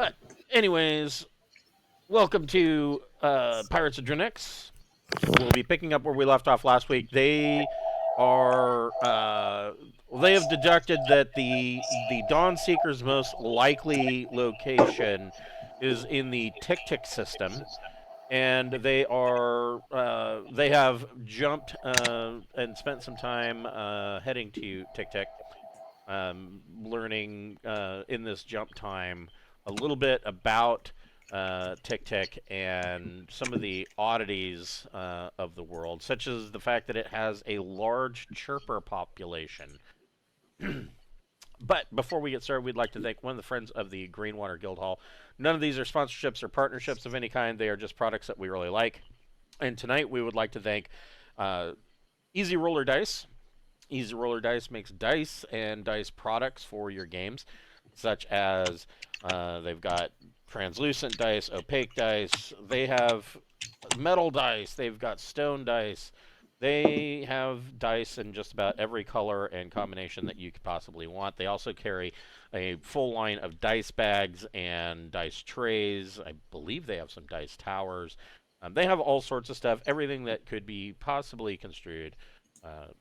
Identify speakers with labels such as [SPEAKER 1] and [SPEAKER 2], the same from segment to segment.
[SPEAKER 1] But anyways, welcome to Pirates of Drinax. We'll be picking up where we left off last week. They have deducted that the Dawnseeker's most likely location is in the Tktk system, and they have jumped and spent some time heading to Tktk, learning in this jump time a little bit about Tktk and some of the oddities of the world, such as the fact that it has a large chirper population. But before we get started, we'd like to thank one of the friends of the Greenwater Guildhall. None of these are sponsorships or partnerships of any kind. They are just products that we really like. And tonight we would like to thank Easy Roller Dice. Easy Roller Dice makes dice and dice products for your games, such as they've got translucent dice, opaque dice. They have metal dice. They've got stone dice. They have dice in just about every color and combination that you could possibly want. They also carry a full line of dice bags and dice trays. I believe they have some dice towers. They have all sorts of stuff. Everything that could be possibly construed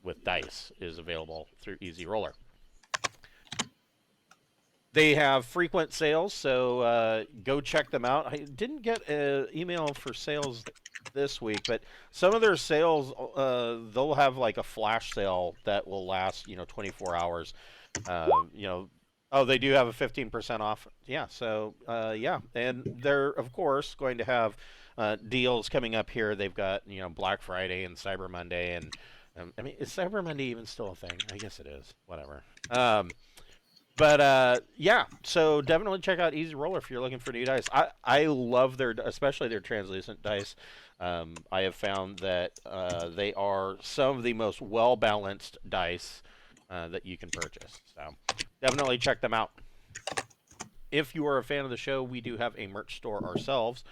[SPEAKER 1] with dice is available through Easy Roller. They have frequent sales, so go check them out. I didn't get an email for sales this week, but some of their sales, they'll have like a flash sale that will last, 24 hours. Oh, they do have a 15% off. Yeah, so yeah, and they're of course going to have deals coming up here. They've got Black Friday and Cyber Monday, and I mean, is Cyber Monday even still a thing? I guess it is. Whatever. But yeah, so definitely check out Easy Roller if you're looking for new dice. I love especially their translucent dice. I have found that they are some of the most well-balanced dice that you can purchase. So definitely check them out. If you are a fan of the show, we do have a merch store ourselves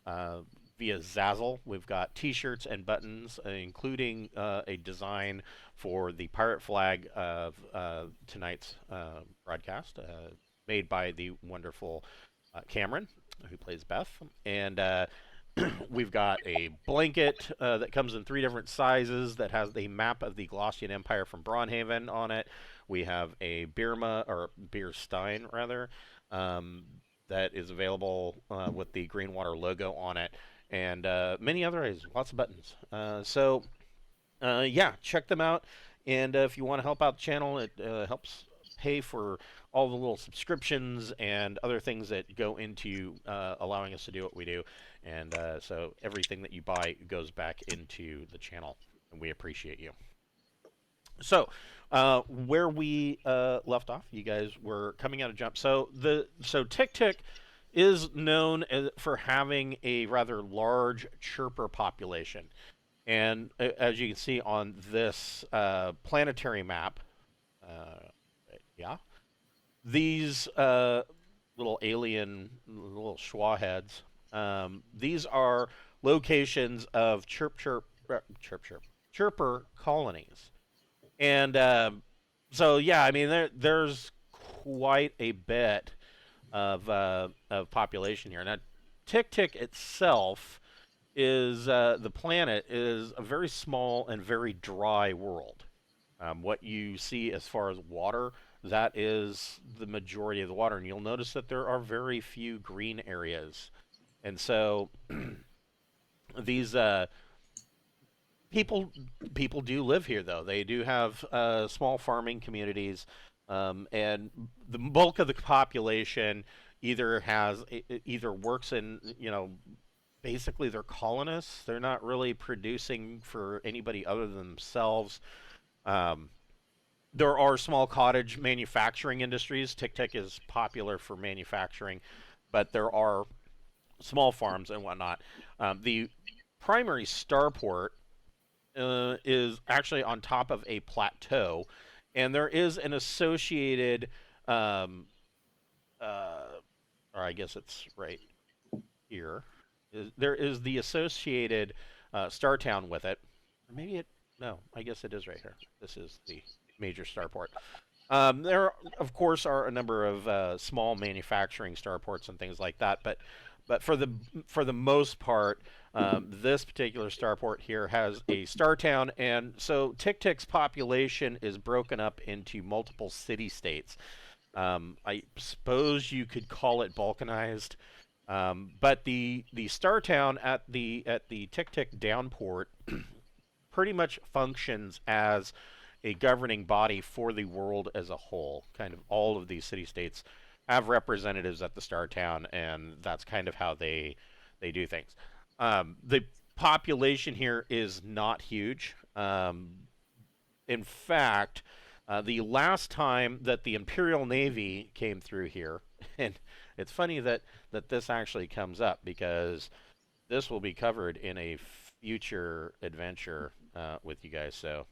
[SPEAKER 1] via Zazzle. We've got T-shirts and buttons, including a design for the pirate flag of tonight's broadcast, made by the wonderful Cameron, who plays Beth. And we've got a blanket that comes in 3 different sizes that has the map of the Glossian Empire from Braunhaven on it. We have a beer stein, rather, that is available with the Greenwater logo on it. And many other items, lots of buttons. So, yeah, check them out. And if you want to help out the channel, it helps pay for all the little subscriptions and other things that go into allowing us to do what we do. And so everything that you buy goes back into the channel, and we appreciate you. So, where we left off, you guys were coming out of jump. So Tktk is known for having a rather large chirper population. And as you can see on this planetary map, yeah, these little alien, little schwa heads, these are locations of chirper colonies. And so, yeah, I mean, there's quite a bit of population here. Now, Tktk itself is the planet is a very small and very dry world. What you see as far as water, that is the majority of the water, and you'll notice that there are very few green areas. And so these people do live here, though. They do have small farming communities. And the bulk of the population either works in, basically they're colonists. They're not really producing for anybody other than themselves. There are small cottage manufacturing industries. Tktk is popular for manufacturing, but there are small farms and whatnot. The primary starport is actually on top of a plateau. And there is an associated, or I guess it's right here. There is the associated star town with it. Or maybe no, I guess it is right here. This is the major starport. There, of course, are a number of small manufacturing starports and things like that, but for the most part, this particular starport here has a star town, and so Tiktik's population is broken up into multiple city states. I suppose you could call it balkanized, but the star town at the Tiktik downport pretty much functions as a governing body for the world as a whole. Kind of all of these city states have representatives at the Star Town, and that's kind of how they do things. The population here is not huge. In fact, the last time that the Imperial Navy came through here, and it's funny that this actually comes up because this will be covered in a future adventure with you guys. So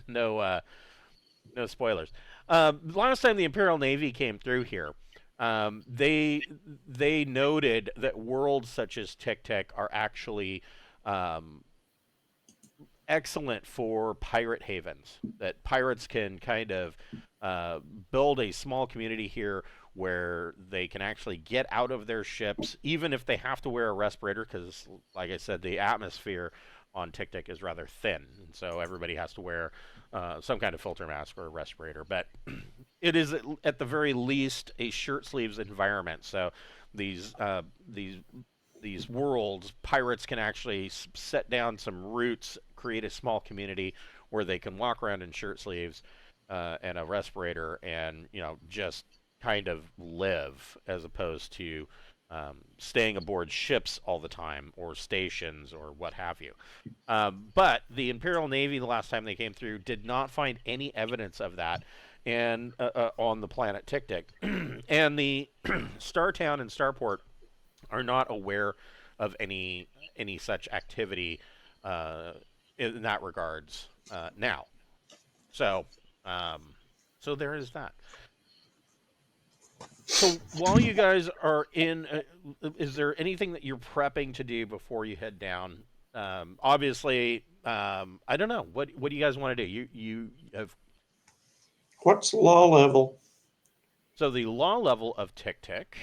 [SPEAKER 1] no no spoilers. Last time the Imperial Navy came through here, they noted that worlds such as Tktk are actually um, excellent for pirate havens. That pirates can kind of uh, build a small community here where they can actually get out of their ships, even if they have to wear a respirator, because, like I said, the atmosphere on Tktk is rather thin, and so everybody has to wear some kind of filter mask or a respirator. But it is at the very least a shirt sleeves environment. So these uh, these these worlds, pirates can actually set down some roots, create a small community where they can walk around in shirt sleeves and a respirator, and just kind of live as opposed to staying aboard ships all the time or stations or what have you. But the Imperial Navy, the last time they came through, did not find any evidence of that and on the planet Tiktik. And the Startown and Starport are not aware of any such activity uh, in that regards now. So so there is that. So while you guys are in, is there anything that you're prepping to do before you head down? Obviously, I don't know. What do you guys want to do? You have
[SPEAKER 2] What's law level?
[SPEAKER 1] so the law level of Tick Tick.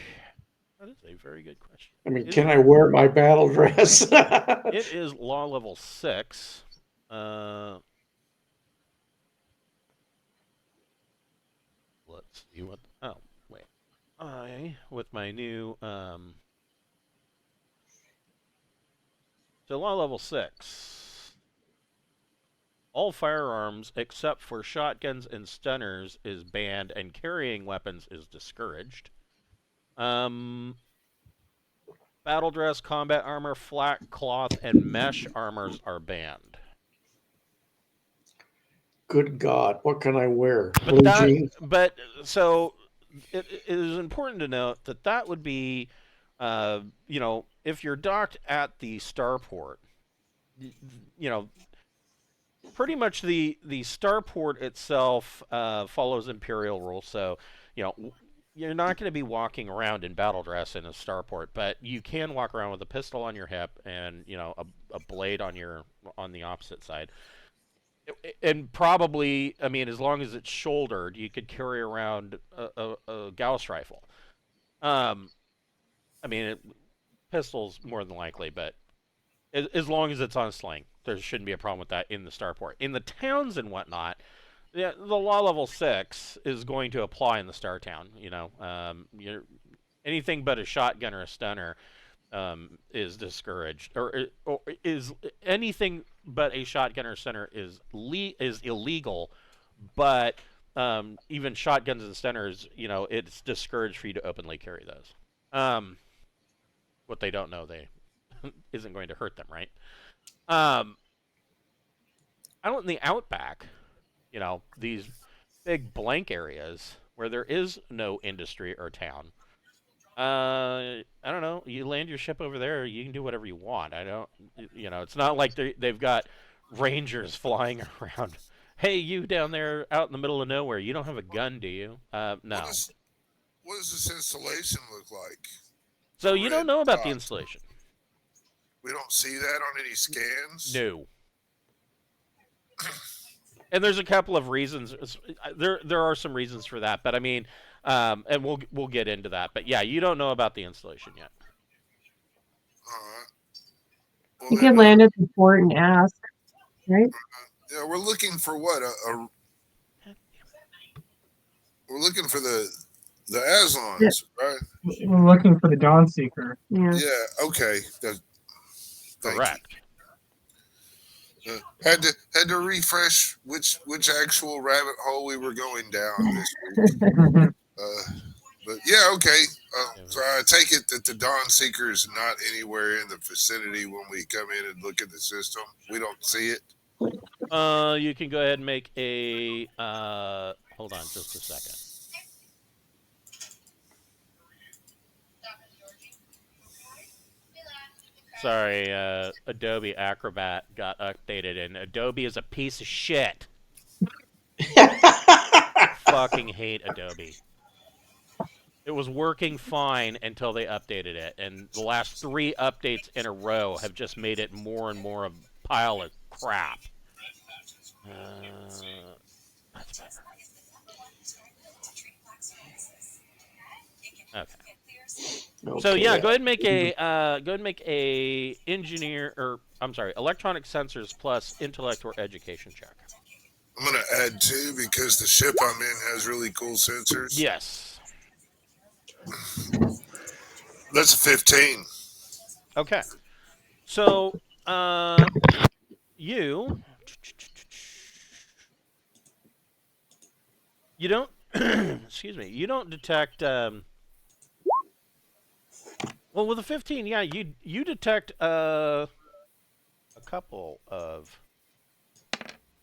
[SPEAKER 1] That is a very good question.
[SPEAKER 2] I mean,
[SPEAKER 1] Is
[SPEAKER 2] can I wear my battle dress?
[SPEAKER 1] it is law level 6? Uh, let's see what. Oh wait, I with my new so law level 6. All firearms except for shotguns and stunners is banned, and carrying weapons is discouraged. Um, Battle dress, combat armor, flat cloth, and mesh armors are banned.
[SPEAKER 2] Good God, what can I wear?
[SPEAKER 1] But
[SPEAKER 2] Blue
[SPEAKER 1] that,
[SPEAKER 2] jeans?
[SPEAKER 1] but so it is important to note that that would be, if you're docked at the starport, you know, pretty much the starport itself follows imperial rules. So, you know, you're not going to be walking around in battle dress in a starport, but you can walk around with a pistol on your hip and a blade on the opposite side. And probably, I mean, as long as it's shouldered, you could carry around a Gauss rifle. Um, I mean, pistols more than likely, but as long as it's on sling, there shouldn't be a problem with that in the starport. In the towns and whatnot, yeah, the law level 6 is going to apply in the star town. Anything but a shotgun or a stunner is discouraged, or is anything but a shotgun or stunner is illegal. But even shotguns and stunners, it's discouraged for you to openly carry those. Um, what they don't know, they isn't going to hurt them, right? Um, Out in the outback, these big blank areas where there is no industry or town. I don't know. You land your ship over there, you can do whatever you want. I don't, it's not like they've got rangers flying around. Hey, you down there out in the middle of nowhere, you don't have a gun, do you?
[SPEAKER 3] What
[SPEAKER 1] No.
[SPEAKER 3] does what does this installation look like
[SPEAKER 1] So
[SPEAKER 3] for
[SPEAKER 1] you don't
[SPEAKER 3] red
[SPEAKER 1] know about the
[SPEAKER 3] dot?
[SPEAKER 1] installation?
[SPEAKER 3] We don't see that on any scans.
[SPEAKER 1] No. And there's a couple of reasons. There are some reasons for that, but I mean, and we'll get into that. But yeah, you don't know about the installation yet.
[SPEAKER 3] All right. Well,
[SPEAKER 4] You
[SPEAKER 3] then,
[SPEAKER 4] could land at the port and ask, right?
[SPEAKER 3] yeah, we're looking for what? We're looking for the Aslons, right?
[SPEAKER 5] We're looking for the Dawnseeker.
[SPEAKER 4] Yeah.
[SPEAKER 3] Yeah. Okay. Thank you.
[SPEAKER 1] Correct.
[SPEAKER 3] Had to refresh which actual rabbit hole we were going down this week. But yeah, okay. So I take it that the Dawnseeker is not anywhere in the vicinity when we come in and look at the system. We don't see it.
[SPEAKER 1] You can go ahead and make a. Hold on, just a second. Sorry, Adobe Acrobat got updated, and Adobe is a piece of shit. Fucking hate Adobe. It was working fine until they updated it, and the last 3 updates in a row have just made it more and more of a pile of crap. That's better. Okay. So yeah, go ahead and make a electronic sensors plus intellect or education check.
[SPEAKER 3] I'm gonna add 2 because the ship I'm in has really cool sensors.
[SPEAKER 1] Yes.
[SPEAKER 3] That's a 15.
[SPEAKER 1] Okay. So you don't excuse me, you don't detect well, with a 15, yeah, you detect a couple of.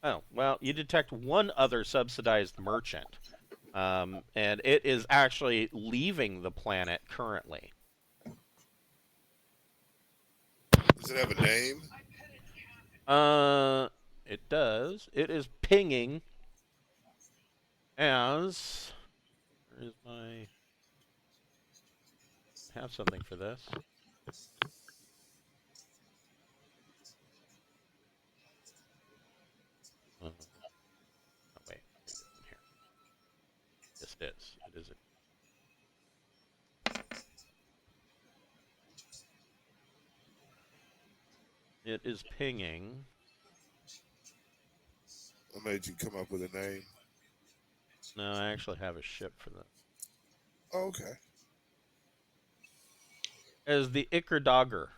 [SPEAKER 1] Oh, well, you detect one other subsidized merchant, and it is actually leaving the planet currently.
[SPEAKER 3] Does it have a name?
[SPEAKER 1] It does. It is pinging as. Where is my? I have something for this. Oh, wait. Here. Yes, it is. It is. It is pinging.
[SPEAKER 3] What made you come up with a name?
[SPEAKER 1] No, I actually have a ship for that.
[SPEAKER 3] Oh, okay.
[SPEAKER 1] As the Iker-Dagger.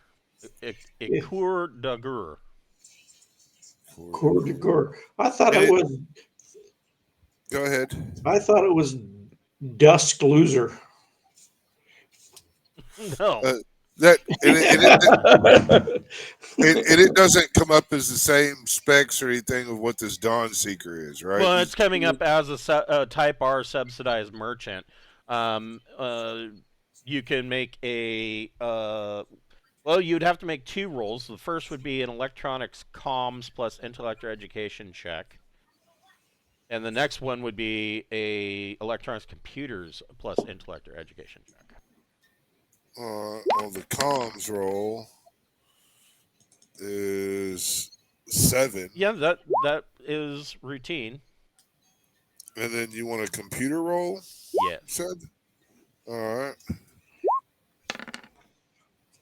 [SPEAKER 1] Ikur-Dagger.
[SPEAKER 2] Cour. I thought it was.
[SPEAKER 3] Go ahead.
[SPEAKER 2] I thought it was Dusk Loser.
[SPEAKER 1] No.
[SPEAKER 3] That it doesn't come up as the same specs or anything of what this Dawnseeker is, right?
[SPEAKER 1] Well, it's coming up as a Type R subsidized merchant. You can make a. Well, you'd have to make 2 rolls. The first would be an electronics comms plus intellect or education check. And the next one would be a electronics computers plus intellect or education check.
[SPEAKER 3] Well, the comms roll is 7.
[SPEAKER 1] Yeah, that is routine.
[SPEAKER 3] And then you want a computer roll?
[SPEAKER 1] Yes.
[SPEAKER 3] Said? Alright.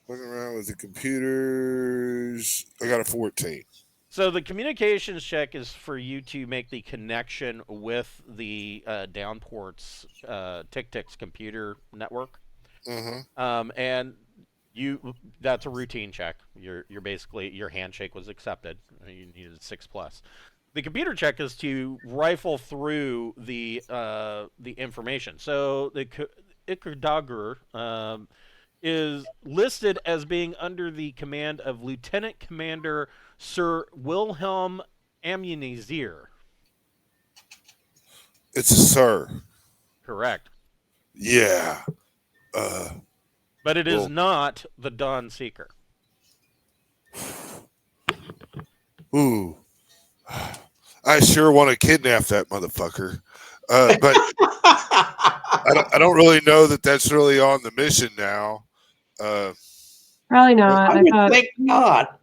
[SPEAKER 3] Looking around with the computers. I got a 14.
[SPEAKER 1] So the communications check is for you to make the connection with the Downport's Tktk computer network. And that's a routine check. You're basically, your handshake was accepted. You needed 6+. The computer check is to rifle through the information. So the Iker-Dagger is listed as being under the command of Lieutenant Commander Sir Wilhelm Ammunizier.
[SPEAKER 3] It's a sir.
[SPEAKER 1] Correct.
[SPEAKER 3] Yeah.
[SPEAKER 1] But it is not the Dawnseeker.
[SPEAKER 3] Ooh. I sure want to kidnap that motherfucker. But I don't really know that that's really on the mission now.
[SPEAKER 4] Probably not.
[SPEAKER 2] I would think not.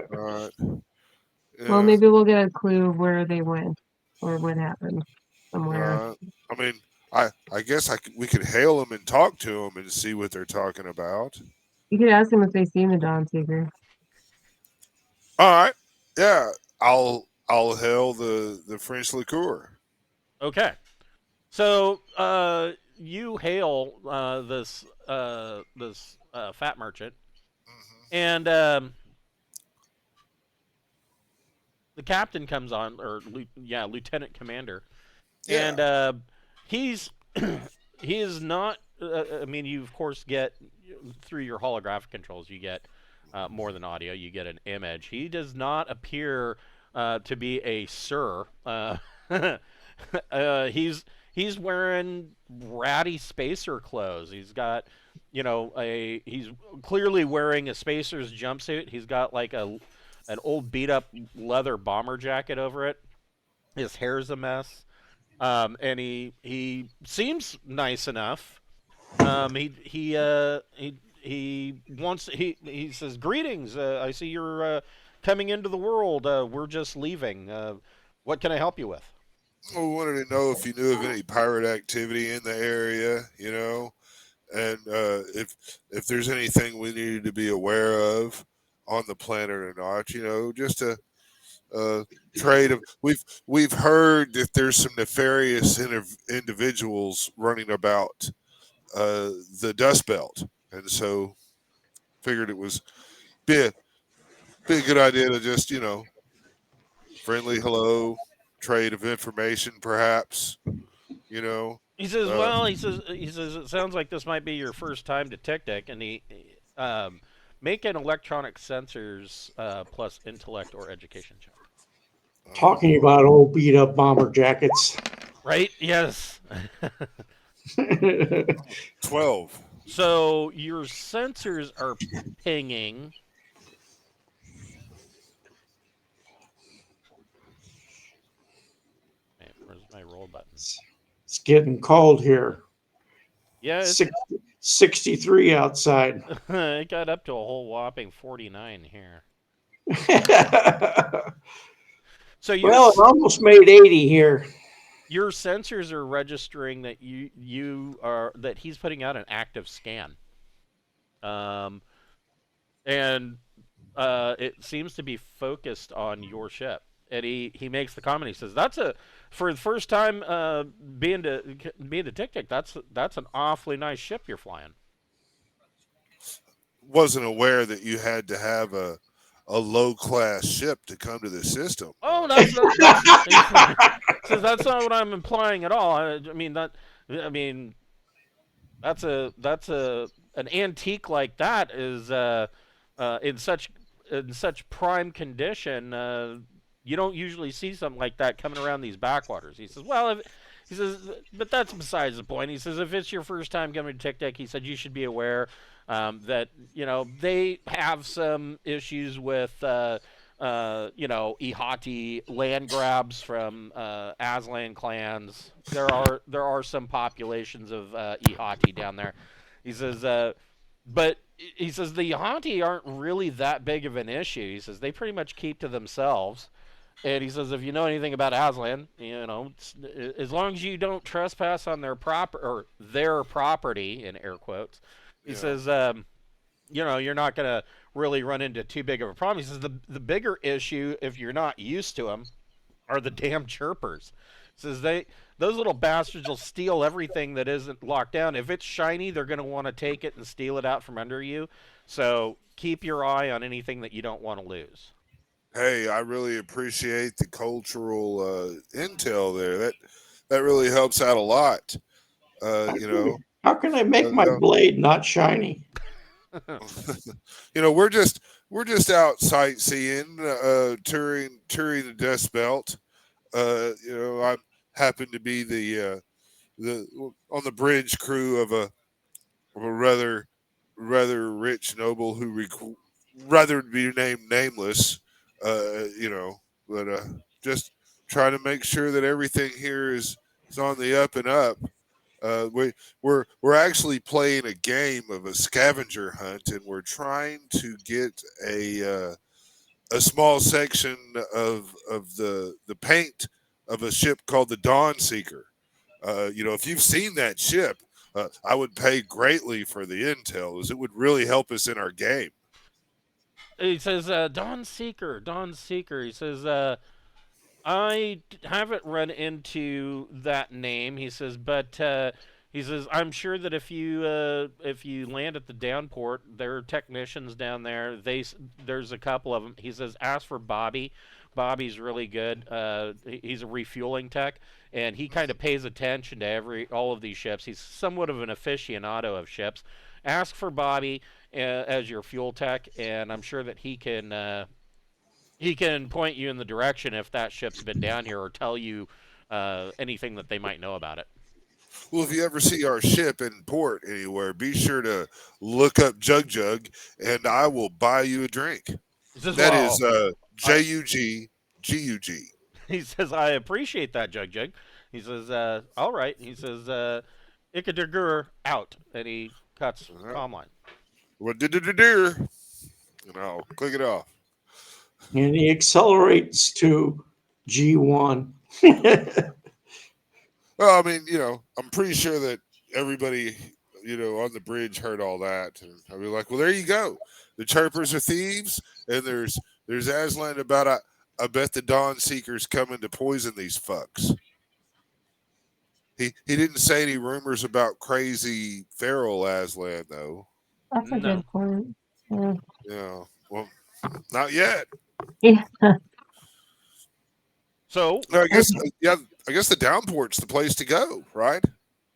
[SPEAKER 3] Right.
[SPEAKER 4] Well,
[SPEAKER 3] Yeah.
[SPEAKER 4] maybe we'll get a clue where they went or what happened somewhere.
[SPEAKER 3] I mean, I guess we could hail them and talk to them and see what they're talking about.
[SPEAKER 4] You could ask them if they've seen the Dawnseeker.
[SPEAKER 3] All right. Yeah. I'll hail the French liqueur.
[SPEAKER 1] Okay. So you hail this fat merchant, and the captain comes on, or lieutenant commander,
[SPEAKER 3] Yeah.
[SPEAKER 1] and he's he is not. I mean, you of course get through your holographic controls, you get more than audio. You get an image. He does not appear to be a sir. He's wearing ratty spacer clothes. He's got, he's clearly wearing a spacer's jumpsuit. He's got like an old beat up leather bomber jacket over it. His hair's a mess. And he seems nice enough. He says, "Greetings. I see you're coming into the world. We're just leaving. What can I help you with?"
[SPEAKER 3] I wanted to know if you knew of any pirate activity in the area, and if there's anything we needed to be aware of on the planet or not, just to trade of we've heard that there's some nefarious individuals running about the Dust Belt, and so figured it was be a, be a good idea to just friendly hello, trade of information, perhaps.
[SPEAKER 1] He says,
[SPEAKER 3] Uh,
[SPEAKER 1] "Well, he says it sounds like this might be your first time to Tktk, and make an electronic sensors plus intellect or education check."
[SPEAKER 2] Talking about old beat up bomber jackets.
[SPEAKER 1] Right? Yes.
[SPEAKER 3] 12.
[SPEAKER 1] So your sensors are pinging. Man, where's my roll button?
[SPEAKER 2] It's getting cold here.
[SPEAKER 1] Yeah,
[SPEAKER 2] 63 outside.
[SPEAKER 1] it got up to a whole whopping 49 here. So
[SPEAKER 2] Well, it almost made 80 here.
[SPEAKER 1] your sensors are registering that that he's putting out an active scan. And it seems to be focused on your ship. And he makes the comment. He says, for the first time being to Tktk, that's an awfully nice ship you're flying."
[SPEAKER 3] Wasn't aware that you had to have a low class ship to come to the system.
[SPEAKER 1] Oh, says that's not what I'm implying at all. I mean that's an antique like that is in such prime condition. You don't usually see something like that coming around these backwaters. He says, "Well, but that's besides the point." He says, "If it's your first time coming to Tktk," he said, "you should be aware that they have some issues with Ihati land grabs from Aslan clans. There are some populations of Ihati down there." He says, but he says the Ihati aren't really that big of an issue. He says they pretty much keep to themselves. And he says, if you know anything about Aslan, as long as you don't trespass on their property, in air quotes, he says, you're not going to really run into too big of a problem. He says the bigger issue, if you're not used to them, are the damn chirpers. He says those little bastards will steal everything that isn't locked down. If it's shiny, they're going to want to take it and steal it out from under you. So keep your eye on anything that you don't want to lose.
[SPEAKER 3] Hey, I really appreciate the cultural intel there. That really helps out a lot.
[SPEAKER 2] How can I make my blade not shiny?
[SPEAKER 3] We're just out sightseeing, touring the Dust Belt. I happen to be the on the bridge crew of a rather rich noble who rather be named nameless. But just trying to make sure that everything here is on the up and up. We're actually playing a game of a scavenger hunt, and we're trying to get a a small section of the paint of a ship called the Dawnseeker. If you've seen that ship, I would pay greatly for the intel, as it would really help us in our game.
[SPEAKER 1] He says, Dawnseeker, Dawnseeker. He says, I haven't run into that name. He says, but he says I'm sure that if you land at the downport, there are technicians down there. There's a couple of them. He says ask for Bobby. Bobby's really good. He's a refueling tech, and he kind of pays attention to all of these ships. He's somewhat of an aficionado of ships. Ask for Bobby as your fuel tech, and I'm sure that he can point you in the direction if that ship's been down here, or tell you anything that they might know about it.
[SPEAKER 3] Well, if you ever see our ship in port anywhere, be sure to look up Jug Jug, and I will buy you a drink. That is Jug-Gug.
[SPEAKER 1] He says, I appreciate that, Jug Jug. He says, all right. He says, Tktk out. And he cuts comm line.
[SPEAKER 3] What did it do? And I'll click it off.
[SPEAKER 2] And he accelerates to G1.
[SPEAKER 3] Well, I mean, I'm pretty sure that everybody, on the bridge heard all that. And I'll be like, well, there you go. The chirpers are thieves, and there's Aslan about I bet the Dawnseeker's coming to poison these fucks. He didn't say any rumors about crazy feral Aslan, though.
[SPEAKER 4] That's a good point. Yeah.
[SPEAKER 3] Yeah. Well, not yet.
[SPEAKER 4] Yeah.
[SPEAKER 1] So
[SPEAKER 3] No, I guess the downport's the place to go, right?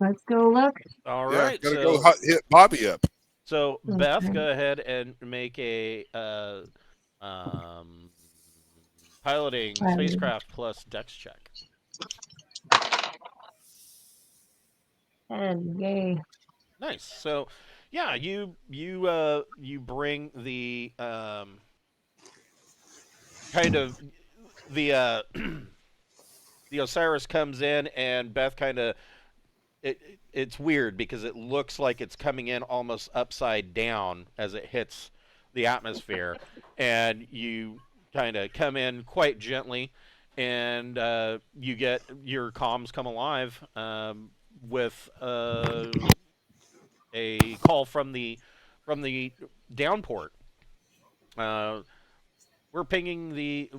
[SPEAKER 4] Let's go look.
[SPEAKER 1] all right.
[SPEAKER 3] Gotta
[SPEAKER 1] So,
[SPEAKER 3] go hit Bobby up.
[SPEAKER 1] so
[SPEAKER 4] Okay.
[SPEAKER 1] Beth, go ahead and make a piloting spacecraft plus dex check.
[SPEAKER 4] And yay.
[SPEAKER 1] Nice. So, yeah, you bring the kind of the the Osiris comes in, and Beth kind of it's weird because it looks like it's coming in almost upside down as it hits the atmosphere, and you kind of come in quite gently, and you get your comms come alive with a call from the downport. We're pinging the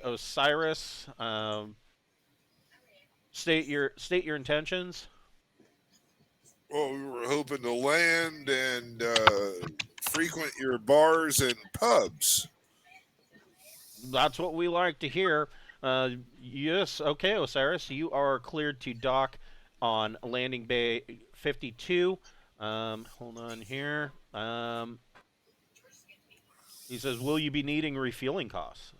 [SPEAKER 1] Osiris. State your intentions.
[SPEAKER 3] Well, we were hoping to land and frequent your bars and pubs.
[SPEAKER 1] That's what we like to hear. Yes, okay, Osiris, you are cleared to dock on landing bay 52. Hold on here. He says, will you be needing refueling costs?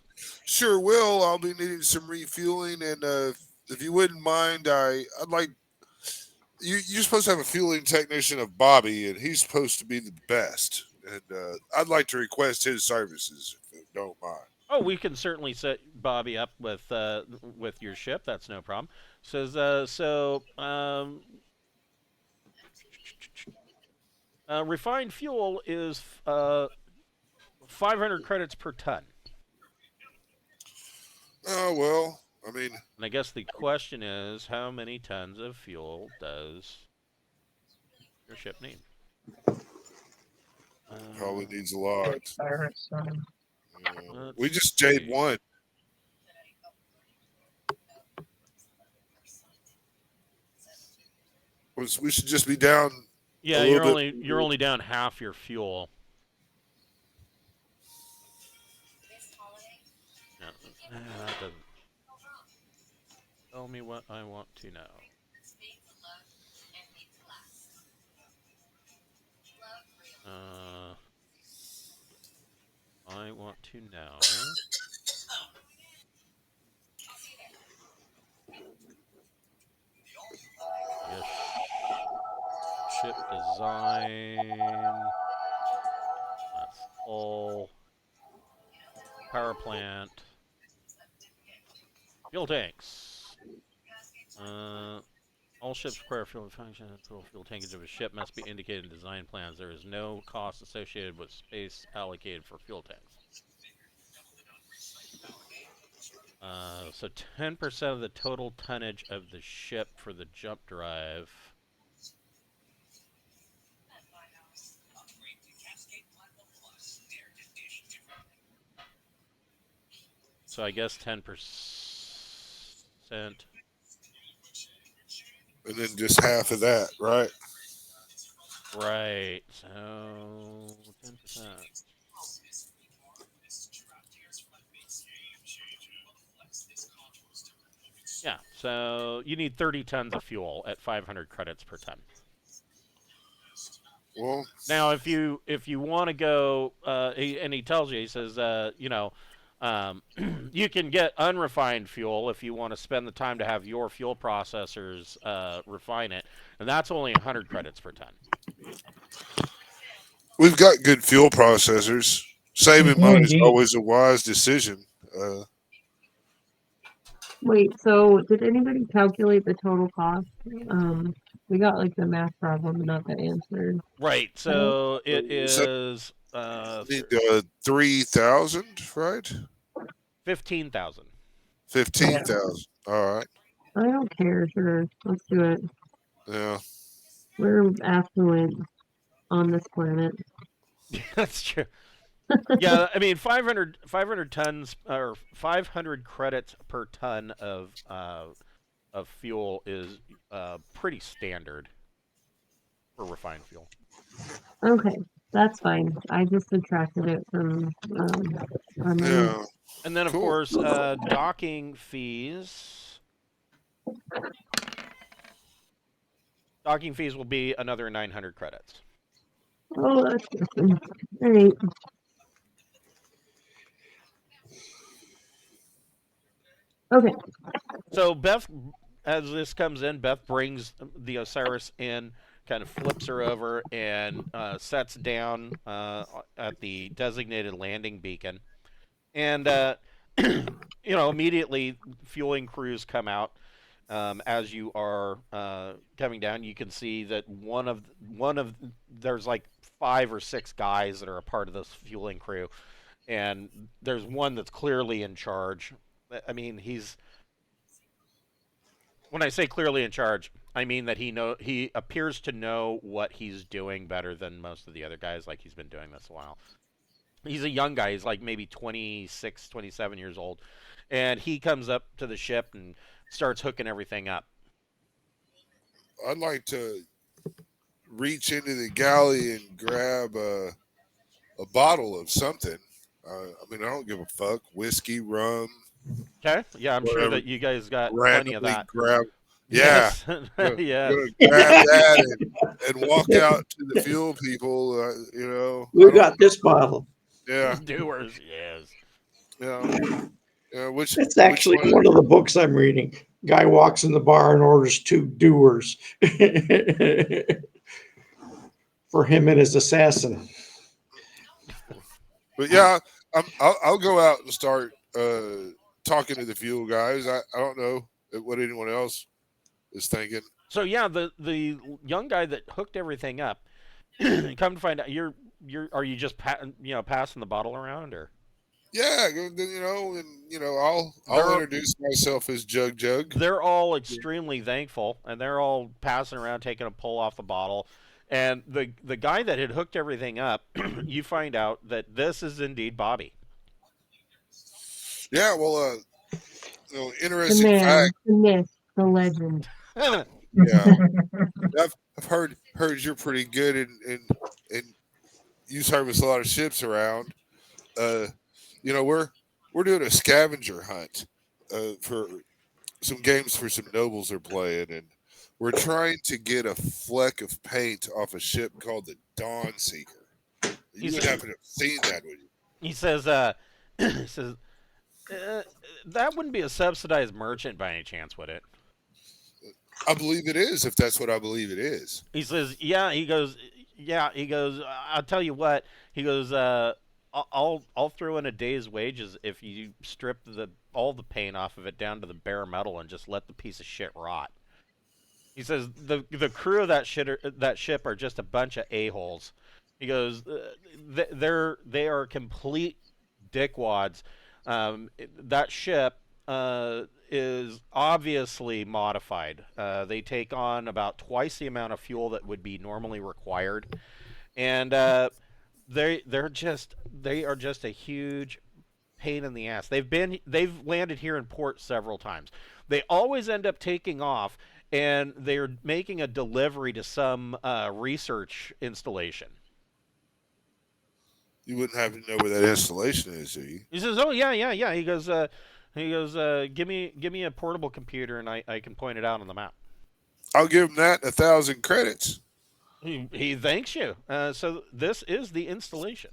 [SPEAKER 3] Sure will. I'll be needing some refueling, and if you wouldn't mind, I'd like you're supposed to have a fueling technician of Bobby, and he's supposed to be the best. And I'd like to request his services, if you don't mind.
[SPEAKER 1] Oh, we can certainly set Bobby up with your ship. That's no problem. Says refined fuel is 500 credits per ton.
[SPEAKER 3] Oh, well, I mean...
[SPEAKER 1] And I guess the question is, how many tons of fuel does your ship need?
[SPEAKER 3] Probably needs a lot.
[SPEAKER 5] Cyrus,
[SPEAKER 3] We just jade one. We should just be down.
[SPEAKER 1] Yeah, you're only down half your fuel. No, that doesn't tell me what I want to know. I want to know. Yes. Ship design. That's all. Power plant. Fuel tanks. All ships require fuel function. Total fuel tankage of a ship must be indicated in design plans. There is no cost associated with space allocated for fuel tanks. So 10% of the total tonnage of the ship for the jump drive. So I guess 10%.
[SPEAKER 3] And then just half of that, right?
[SPEAKER 1] Right. So 10%. Yeah. So you need 30 tons of fuel at 500 credits per ton.
[SPEAKER 3] Well,
[SPEAKER 1] Now, if you want to go, and he tells you, he says, you know, you can get unrefined fuel if you want to spend the time to have your fuel processors refine it, and that's only 100 credits per ton.
[SPEAKER 3] we've got good fuel processors. Saving
[SPEAKER 5] Yeah,
[SPEAKER 3] money is
[SPEAKER 5] indeed.
[SPEAKER 3] always a wise decision.
[SPEAKER 4] Wait, so did anybody calculate the total cost? We got like the math problem, not the answer.
[SPEAKER 1] Right. So it
[SPEAKER 3] So
[SPEAKER 1] is
[SPEAKER 3] need 3,000, right?
[SPEAKER 1] 15,000.
[SPEAKER 3] 15,000. All right.
[SPEAKER 4] I don't care. Sure, let's do it.
[SPEAKER 3] Yeah.
[SPEAKER 4] We're affluent on this planet.
[SPEAKER 1] That's true. Yeah, I mean 500 tons or 500 credits per ton of fuel is pretty standard for refined fuel.
[SPEAKER 4] Okay, that's fine. I just subtracted it from our money.
[SPEAKER 3] Yeah.
[SPEAKER 1] And then of
[SPEAKER 3] Cool.
[SPEAKER 1] course docking fees. Docking fees will be another 900 credits.
[SPEAKER 4] Oh, that's awesome. All right. Okay.
[SPEAKER 1] So Beth, as this comes in, Beth brings the Osiris in, kind of flips her over, and sets down at the designated landing beacon. And you know, immediately fueling crews come out. As you are coming down, you can see that one of there's like 5 or 6 guys that are a part of this fueling crew, and there's one that's clearly in charge. I mean, when I say clearly in charge, I mean that he appears to know what he's doing better than most of the other guys. Like, he's been doing this a while. He's a young guy. He's like maybe 26, 27 years old, and he comes up to the ship and starts hooking everything up.
[SPEAKER 3] I'd like to reach into the galley and grab a bottle of something. I mean, I don't give a fuck. Whiskey, rum,
[SPEAKER 1] Okay. Yeah, I'm sure
[SPEAKER 3] whatever.
[SPEAKER 1] that you guys got plenty of
[SPEAKER 3] Randomly
[SPEAKER 1] that.
[SPEAKER 3] grab. Yeah.
[SPEAKER 1] Yes.
[SPEAKER 3] Gonna
[SPEAKER 1] Yes.
[SPEAKER 3] grab that and walk out to the fuel people. You know,
[SPEAKER 2] We got this bottle.
[SPEAKER 3] Yeah.
[SPEAKER 1] Doers. Yes.
[SPEAKER 3] Yeah. Yeah.
[SPEAKER 2] It's actually one of the books I'm reading. Guy walks in the bar and orders 2 doers for him and his assassin.
[SPEAKER 3] But yeah, I'll go out and start talking to the fuel guys. I don't know what anyone else is thinking.
[SPEAKER 1] So yeah, the young guy that hooked everything up, come to find out, are you just passing the bottle around, or?
[SPEAKER 3] Yeah, I'll introduce myself as Jug.
[SPEAKER 1] They're all extremely thankful, and they're all passing around, taking a pull off the bottle. And the guy that had hooked everything up, you find out that this is indeed Bobby.
[SPEAKER 3] Yeah, well,
[SPEAKER 4] The
[SPEAKER 3] interesting
[SPEAKER 4] man,
[SPEAKER 3] fact.
[SPEAKER 4] the myth, the legend.
[SPEAKER 3] Yeah, I've heard you're pretty good, and you service a lot of ships around. We're doing a scavenger hunt for some games for some nobles are playing, and we're trying to get a fleck of paint off a ship called the Dawnseeker. You would happen to have seen that, would you?
[SPEAKER 1] He says, he says, that wouldn't be a subsidized merchant by any chance, would it?
[SPEAKER 3] I believe it is, if that's what I believe it is.
[SPEAKER 1] He says, yeah. He goes, I'll tell you what. He goes, I'll throw in a day's wages if you strip all the paint off of it down to the bare metal and just let the piece of shit rot. He says the crew of that ship are just a bunch of a-holes. He goes, they are complete dickwads. That ship is obviously modified. They take on about twice the amount of fuel that would be normally required, and they are just a huge pain in the ass. They've landed here in port several times. They always end up taking off, and they're making a delivery to some research installation.
[SPEAKER 3] You wouldn't happen to know where that installation is, do you?
[SPEAKER 1] He says, "Oh yeah." He goes, give me a portable computer, and I can point it out on the map."
[SPEAKER 3] I'll give him that 1,000 credits.
[SPEAKER 1] He thanks you. So this is the installation.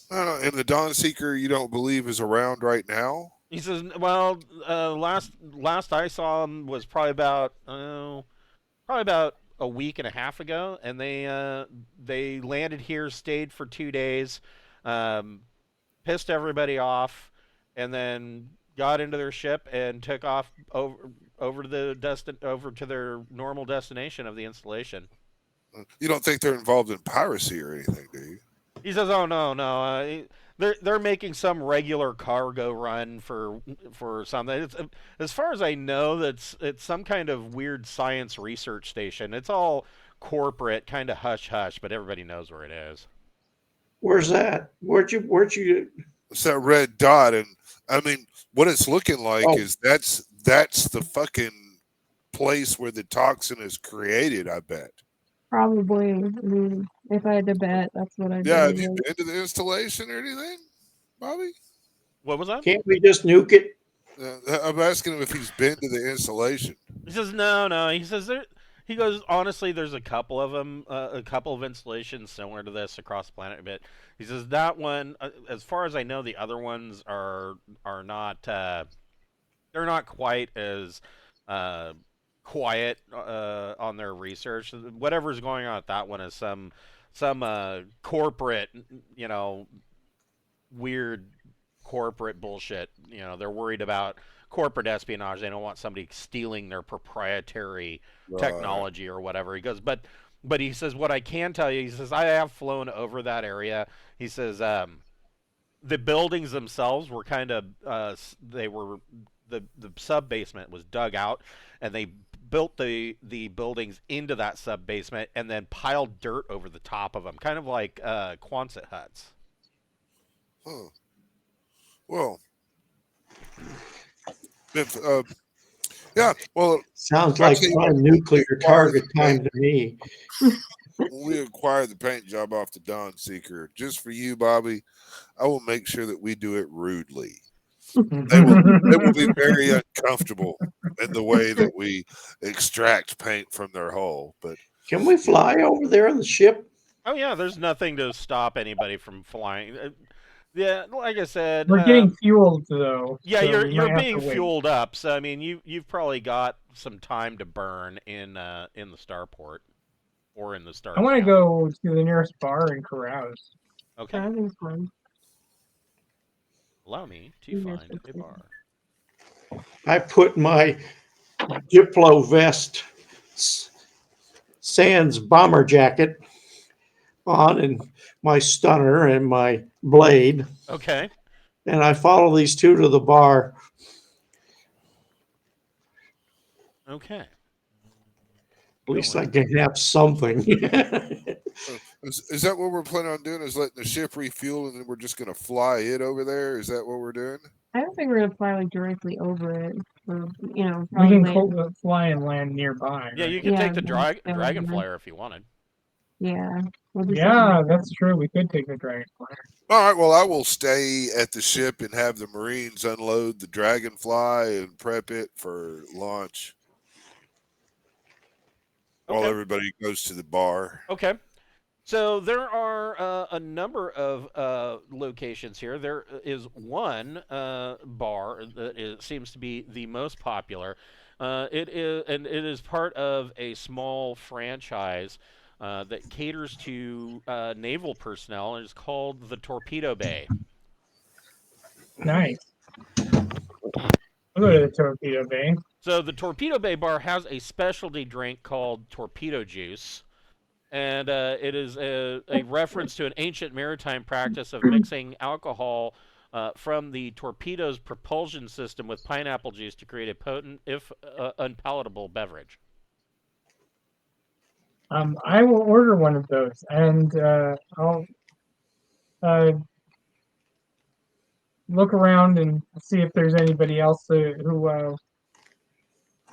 [SPEAKER 3] And the Dawnseeker you don't believe is around right now?
[SPEAKER 1] He says, "Well, last I saw him was probably about a week and a half ago, and they landed here, stayed for 2 days, pissed everybody off, and then got into their ship and took off over to their normal destination of the installation."
[SPEAKER 3] You don't think they're involved in piracy or anything, do you?
[SPEAKER 1] He says, "Oh no. They're making some regular cargo run for something. It's, as far as I know, it's some kind of weird science research station. It's all corporate, kind of hush hush, but everybody knows where it is."
[SPEAKER 2] Where's that? Where'd you?
[SPEAKER 3] It's that red dot, and I mean, what it's looking like
[SPEAKER 2] Oh.
[SPEAKER 3] is that's the fucking place where the toxin is created. I bet.
[SPEAKER 4] Probably. I mean, if I had to bet, that's what I'd
[SPEAKER 3] Yeah, have
[SPEAKER 4] do.
[SPEAKER 3] you been to the installation or anything, Bobby?
[SPEAKER 1] What was that?
[SPEAKER 2] Can't we just nuke it?
[SPEAKER 3] I'm asking him if he's been to the installation.
[SPEAKER 1] He says, "No." He says, he goes, "Honestly, there's a couple of them, a couple of installations similar to this across the planet a bit." He says that one, as far as I know, the other ones are not they're not quite as quiet on their research. Whatever's going on at that one is some corporate, weird corporate bullshit. They're worried about corporate espionage. They don't want somebody stealing their proprietary technology or whatever. He goes, but he says, what I can tell you, he says, I have flown over that area. He says, the buildings themselves were kind of, the sub basement was dug out, and they built the buildings into that sub basement and then piled dirt over the top of them, kind of like Quonset huts.
[SPEAKER 3] Huh. Well, if, yeah. Well,
[SPEAKER 2] Sounds like
[SPEAKER 3] actually,
[SPEAKER 2] prime nuclear target time to me.
[SPEAKER 3] when we acquire the paint job off the Dawnseeker, just for you, Bobby, I will make sure that we do it rudely. They will be very uncomfortable in the way that we extract paint from their hull. But
[SPEAKER 2] Can we fly over there on the ship?
[SPEAKER 1] Oh yeah, there's nothing to stop anybody from flying. Yeah, like I said,
[SPEAKER 5] We're getting fueled though.
[SPEAKER 1] yeah,
[SPEAKER 5] so
[SPEAKER 1] you're
[SPEAKER 5] we might have
[SPEAKER 1] being
[SPEAKER 5] to wait.
[SPEAKER 1] fueled up. So I mean, you've probably got some time to burn in the starport or in the star.
[SPEAKER 5] I want to
[SPEAKER 1] town.
[SPEAKER 5] go to the nearest bar and carouse.
[SPEAKER 1] Okay,
[SPEAKER 4] That is fun.
[SPEAKER 1] allow me to
[SPEAKER 4] Yes,
[SPEAKER 1] find a
[SPEAKER 4] okay.
[SPEAKER 1] bar.
[SPEAKER 2] I put my Diplo vest, sans bomber jacket on, and my stunner and my blade,
[SPEAKER 1] Okay,
[SPEAKER 2] and I follow these two to the bar.
[SPEAKER 1] okay.
[SPEAKER 2] At least I can have something.
[SPEAKER 3] is that what we're planning on doing? Is letting the ship refuel and then we're just going to fly it over there? Is that what we're doing?
[SPEAKER 4] I don't think we're gonna fly like directly over it. Or,
[SPEAKER 5] We
[SPEAKER 4] probably
[SPEAKER 5] can
[SPEAKER 4] land-
[SPEAKER 5] fly and land nearby.
[SPEAKER 1] Yeah,
[SPEAKER 5] right?
[SPEAKER 1] you can
[SPEAKER 4] Yeah,
[SPEAKER 1] take the
[SPEAKER 4] that would be
[SPEAKER 1] dragon
[SPEAKER 4] nice.
[SPEAKER 1] flyer if you wanted.
[SPEAKER 4] Yeah. We'll do
[SPEAKER 5] Yeah,
[SPEAKER 4] something like
[SPEAKER 5] that's true. We could take the dragonfly.
[SPEAKER 3] All right. Well, I will stay at the ship and have the Marines unload the Dragonfly and prep it for launch while
[SPEAKER 1] Okay.
[SPEAKER 3] everybody goes to the bar.
[SPEAKER 1] Okay. So there are a number of locations here. There is one bar that seems to be the most popular. It is part of a small franchise that caters to naval personnel, and it's called the Torpedo Bay.
[SPEAKER 5] Nice. We'll go to the Torpedo Bay.
[SPEAKER 1] So the Torpedo Bay bar has a specialty drink called Torpedo Juice. And it is a reference to an ancient maritime practice of mixing alcohol from the torpedo's propulsion system with pineapple juice to create a potent, if unpalatable, beverage.
[SPEAKER 5] I will order one of those, and I'll look around and see if there's anybody else who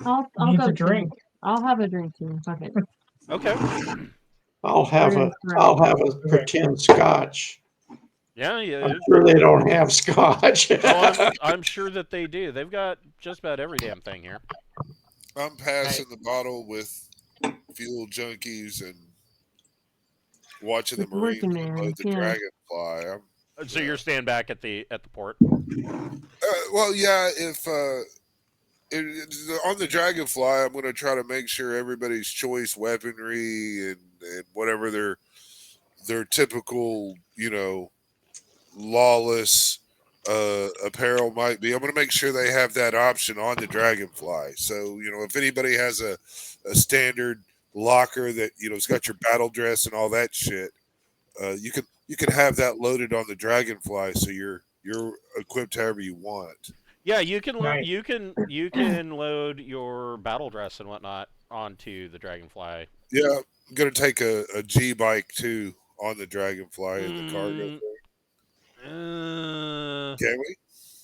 [SPEAKER 4] I'll
[SPEAKER 5] needs
[SPEAKER 4] go
[SPEAKER 5] a drink.
[SPEAKER 4] too. I'll have a drink too. Fuck it.
[SPEAKER 1] Okay.
[SPEAKER 2] I'll have
[SPEAKER 4] We're
[SPEAKER 2] a
[SPEAKER 4] gonna
[SPEAKER 2] pretend scotch.
[SPEAKER 1] Yeah, yeah.
[SPEAKER 2] I'm sure they don't have scotch.
[SPEAKER 1] I'm sure that they do. They've got just about every damn thing here.
[SPEAKER 3] I'm passing the bottle with fuel junkies and watching the
[SPEAKER 4] It's
[SPEAKER 3] Marines
[SPEAKER 4] working there,
[SPEAKER 3] unload the
[SPEAKER 4] yeah.
[SPEAKER 3] Dragonfly.
[SPEAKER 1] So you're staying back at the port.
[SPEAKER 3] Well, yeah. If on the Dragonfly, I'm going to try to make sure everybody's choice weaponry and whatever their typical, lawless apparel might be. I'm going to make sure they have that option on the Dragonfly. So, if anybody has a standard locker that, it's got your battle dress and all that shit, you can have that loaded on the Dragonfly. So you're equipped however you want.
[SPEAKER 1] Yeah, you can
[SPEAKER 5] Nice.
[SPEAKER 1] you can load your battle dress and whatnot onto the Dragonfly.
[SPEAKER 3] Yeah, I'm going to take a G bike too on the Dragonfly in the cargo thing. Can we?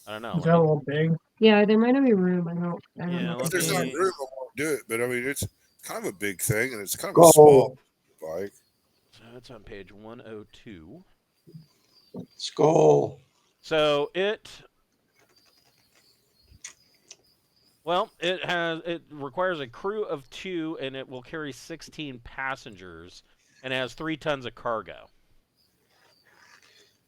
[SPEAKER 1] I don't know.
[SPEAKER 5] Is that a little big?
[SPEAKER 4] Yeah, there might not be room. I don't
[SPEAKER 1] Yeah,
[SPEAKER 4] know.
[SPEAKER 3] If there's not
[SPEAKER 1] Okay.
[SPEAKER 3] room, I won't do it. But I mean, it's kind of a big thing, and it's kind of a small bike.
[SPEAKER 1] So it's on page 102.
[SPEAKER 2] Skull.
[SPEAKER 1] So it requires a crew of 2, and it will carry 16 passengers, and has 3 tons of cargo.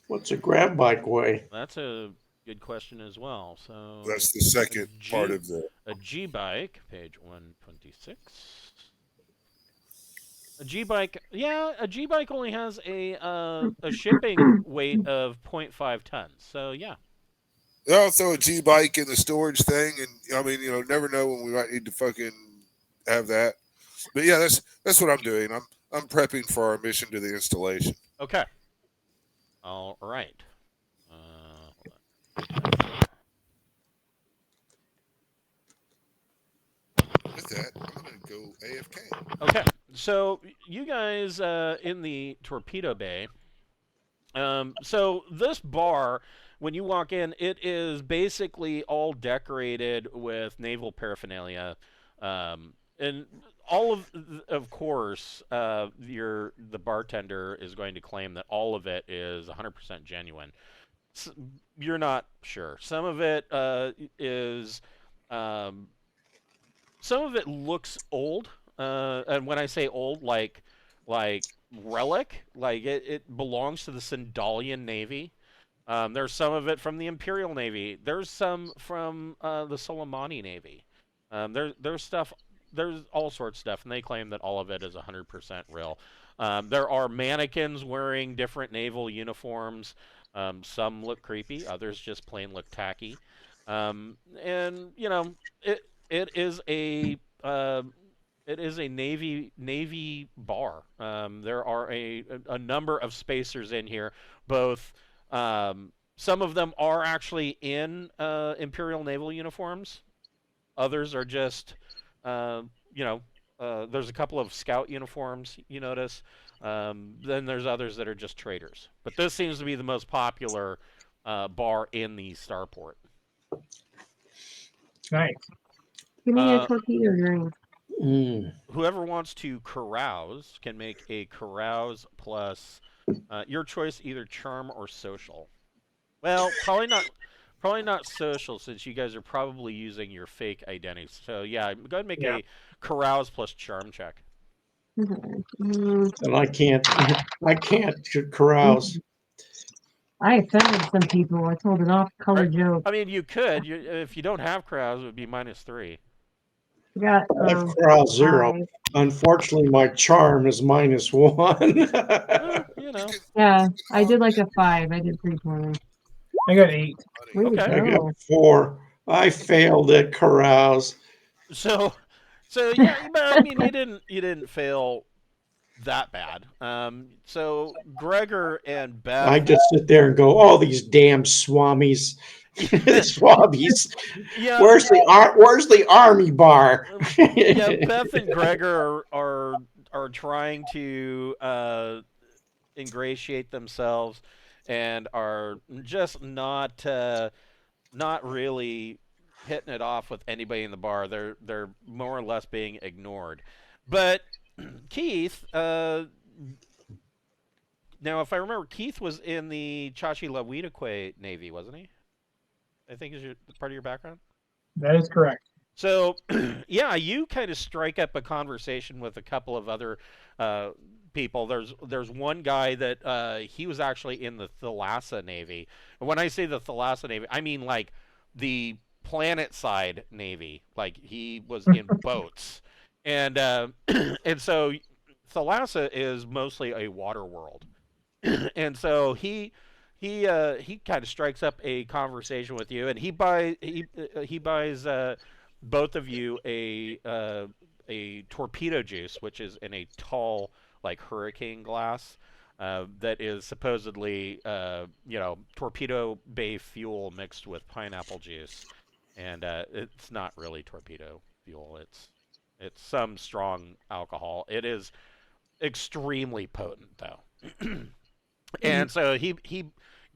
[SPEAKER 2] What's a grab bike weigh?
[SPEAKER 1] That's a good question as well. So
[SPEAKER 3] That's the second part of
[SPEAKER 1] a G bike, page 126. A G bike, a G bike only has a shipping weight of 0.5 tons. So yeah.
[SPEAKER 3] I'll throw a G bike in the storage thing, and I mean, never know when we might need to fucking have that. But yeah, that's what I'm doing. I'm prepping for our mission to the installation.
[SPEAKER 1] Okay. All right.
[SPEAKER 3] With that, I'm gonna go AFK.
[SPEAKER 1] Okay. So you guys in the torpedo bay. So this bar, when you walk in, it is basically all decorated with naval paraphernalia, and all of course, the bartender is going to claim that all of it is 100% genuine. You're not sure. Some of it is, some of it looks old, and when I say old, like relic, like it belongs to the Sindalian Navy. There's some of it from the Imperial Navy. There's some from the Soleimani Navy. There's stuff. There's all sorts of stuff, and they claim that all of it is 100% real. There are mannequins wearing different naval uniforms. Some look creepy, others just plain look tacky. And it is a Navy bar. There are a number of spacers in here. Both some of them are actually in Imperial Naval uniforms. Others are just there's a couple of scout uniforms, you notice. Then there's others that are just traders. But this seems to be the most popular bar in the starport.
[SPEAKER 5] Nice.
[SPEAKER 4] Give me a torpedo drink.
[SPEAKER 1] Whoever wants to carouse can make a carouse plus your choice, either charm or social. Well, probably not social, since you guys are probably using your fake identities. So yeah, go ahead and make a carouse plus charm check.
[SPEAKER 4] Okay.
[SPEAKER 2] And I can't carouse.
[SPEAKER 4] I offended some people. I told an off-color joke.
[SPEAKER 1] I mean, you could. If you don't have carouse, it would be -3.
[SPEAKER 4] I got
[SPEAKER 2] I have carouse 0.
[SPEAKER 4] 5.
[SPEAKER 2] Unfortunately, my charm is -1.
[SPEAKER 4] Yeah, I did like a 5. I did pretty poorly.
[SPEAKER 5] I got 8.
[SPEAKER 4] Way to
[SPEAKER 1] Okay.
[SPEAKER 2] I
[SPEAKER 4] go.
[SPEAKER 2] got 4. I failed at carouse.
[SPEAKER 1] So yeah, but I mean, you didn't fail that bad. So Gregor and
[SPEAKER 2] I
[SPEAKER 1] Beth.
[SPEAKER 2] just sit there and go, "Oh, these damn swamis, swabbies.
[SPEAKER 1] Yeah,
[SPEAKER 2] Where's the army bar?"
[SPEAKER 1] yeah. Beth and Gregor are trying to ingratiate themselves, and are just not really hitting it off with anybody in the bar. They're more or less being ignored. But Keith, now if I remember, Keith was in the Chachi Navy, wasn't he? I think is part of your background.
[SPEAKER 5] That is correct.
[SPEAKER 1] So, yeah, you kind of strike up a conversation with a couple of other uh, people. There's one guy that he was actually in the Thalassa Navy. And when I say the Thalassa Navy, I mean like the planet side Navy. Like he was in boats, and and so Thalassa is mostly a water world, and so he kind of strikes up a conversation with you, and he buys both of you a torpedo juice, which is in a tall like hurricane glass. That is supposedly, torpedo bay fuel mixed with pineapple juice, and it's not really torpedo fuel. It's some strong alcohol. It is extremely potent, though. And so he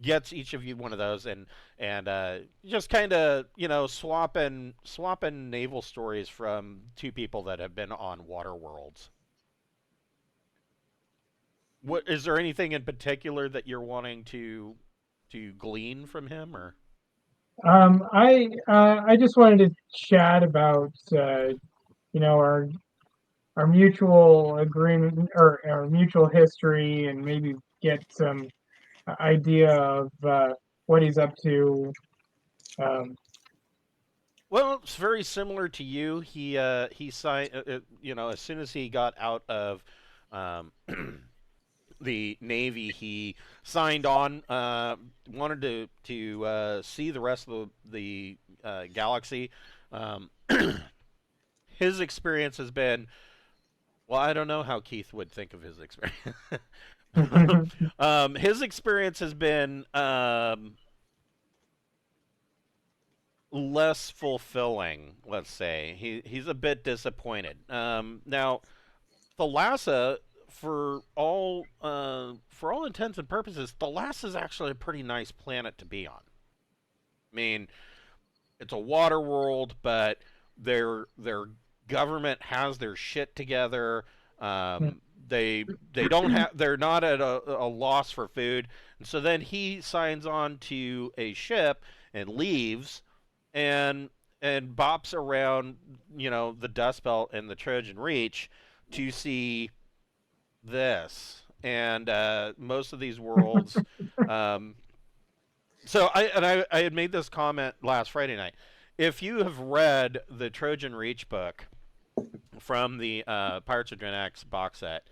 [SPEAKER 1] gets each of you one of those, and just kind of swapping naval stories from two people that have been on water worlds. What is there anything in particular that you're wanting to glean from him, or?
[SPEAKER 5] I just wanted to chat about our mutual agreement or our mutual history, and maybe get some idea of what he's up to. Um,
[SPEAKER 1] Well, it's very similar to you. He signed, as soon as he got out of um, the Navy, he signed on. Wanted to see the rest of the galaxy. Um, his experience has been, well, I don't know how Keith would think of his experience. His experience has been less fulfilling. Let's say he's a bit disappointed. Now, Thalassa, for all intents and purposes, Thalassa is actually a pretty nice planet to be on. I mean, it's a water world, but their government has their shit together. They don't have they're not at a loss for food, and so then he signs on to a ship and leaves, and bops around the Dust Belt and the Trojan Reach to see this, and most of these worlds. Um, I had made this comment last Friday night. If you have read the Trojan Reach book from the Pirates of Drinax box set,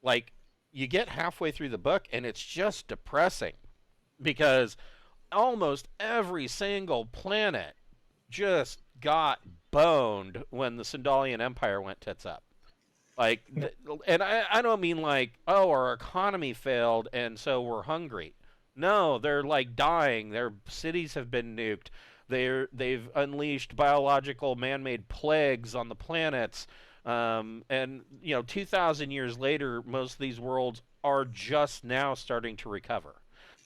[SPEAKER 1] like you get halfway through the book and it's just depressing because almost every single planet just got boned when the Sindalian Empire went tits up. Like, and I don't mean like, oh, our economy failed and so we're hungry. No, they're like dying. Their cities have been nuked. They've unleashed biological man-made plagues on the planets. And 2,000 years later, most of these worlds are just now starting to recover.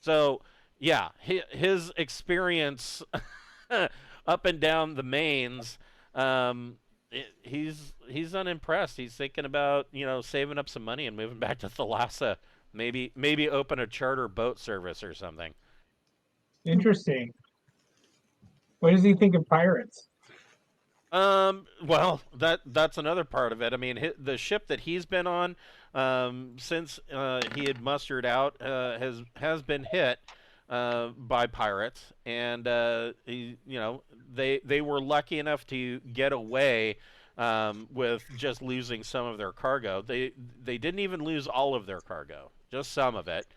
[SPEAKER 1] So, yeah, his experience up and down the mains, he's unimpressed. He's thinking about saving up some money and moving back to Thalassa. Maybe open a charter boat service or something.
[SPEAKER 5] Interesting. What does he think of pirates?
[SPEAKER 1] Well, that's another part of it. I mean, the ship that he's been on, since he had mustered out, has been hit by pirates, and they were lucky enough to get away with just losing some of their cargo. They didn't even lose all of their cargo, just some of it.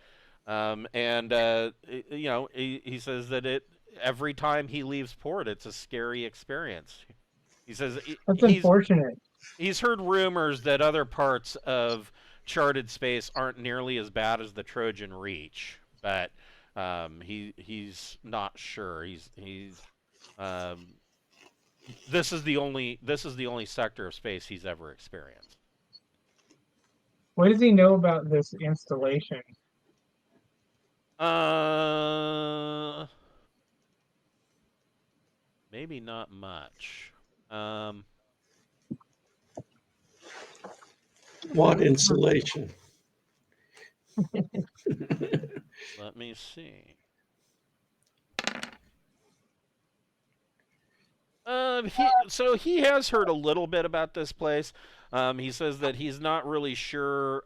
[SPEAKER 1] He says that every time he leaves port, it's a scary experience. He says
[SPEAKER 5] That's
[SPEAKER 1] he's
[SPEAKER 5] unfortunate.
[SPEAKER 1] he's heard rumors that other parts of charted space aren't nearly as bad as the Trojan Reach, but he's not sure. He's um, this is the only sector of space he's ever experienced.
[SPEAKER 5] What does he know about this installation?
[SPEAKER 1] Maybe not much. Um,
[SPEAKER 2] What insulation?
[SPEAKER 1] let me see. So he has heard a little bit about this place. He says that he's not really sure,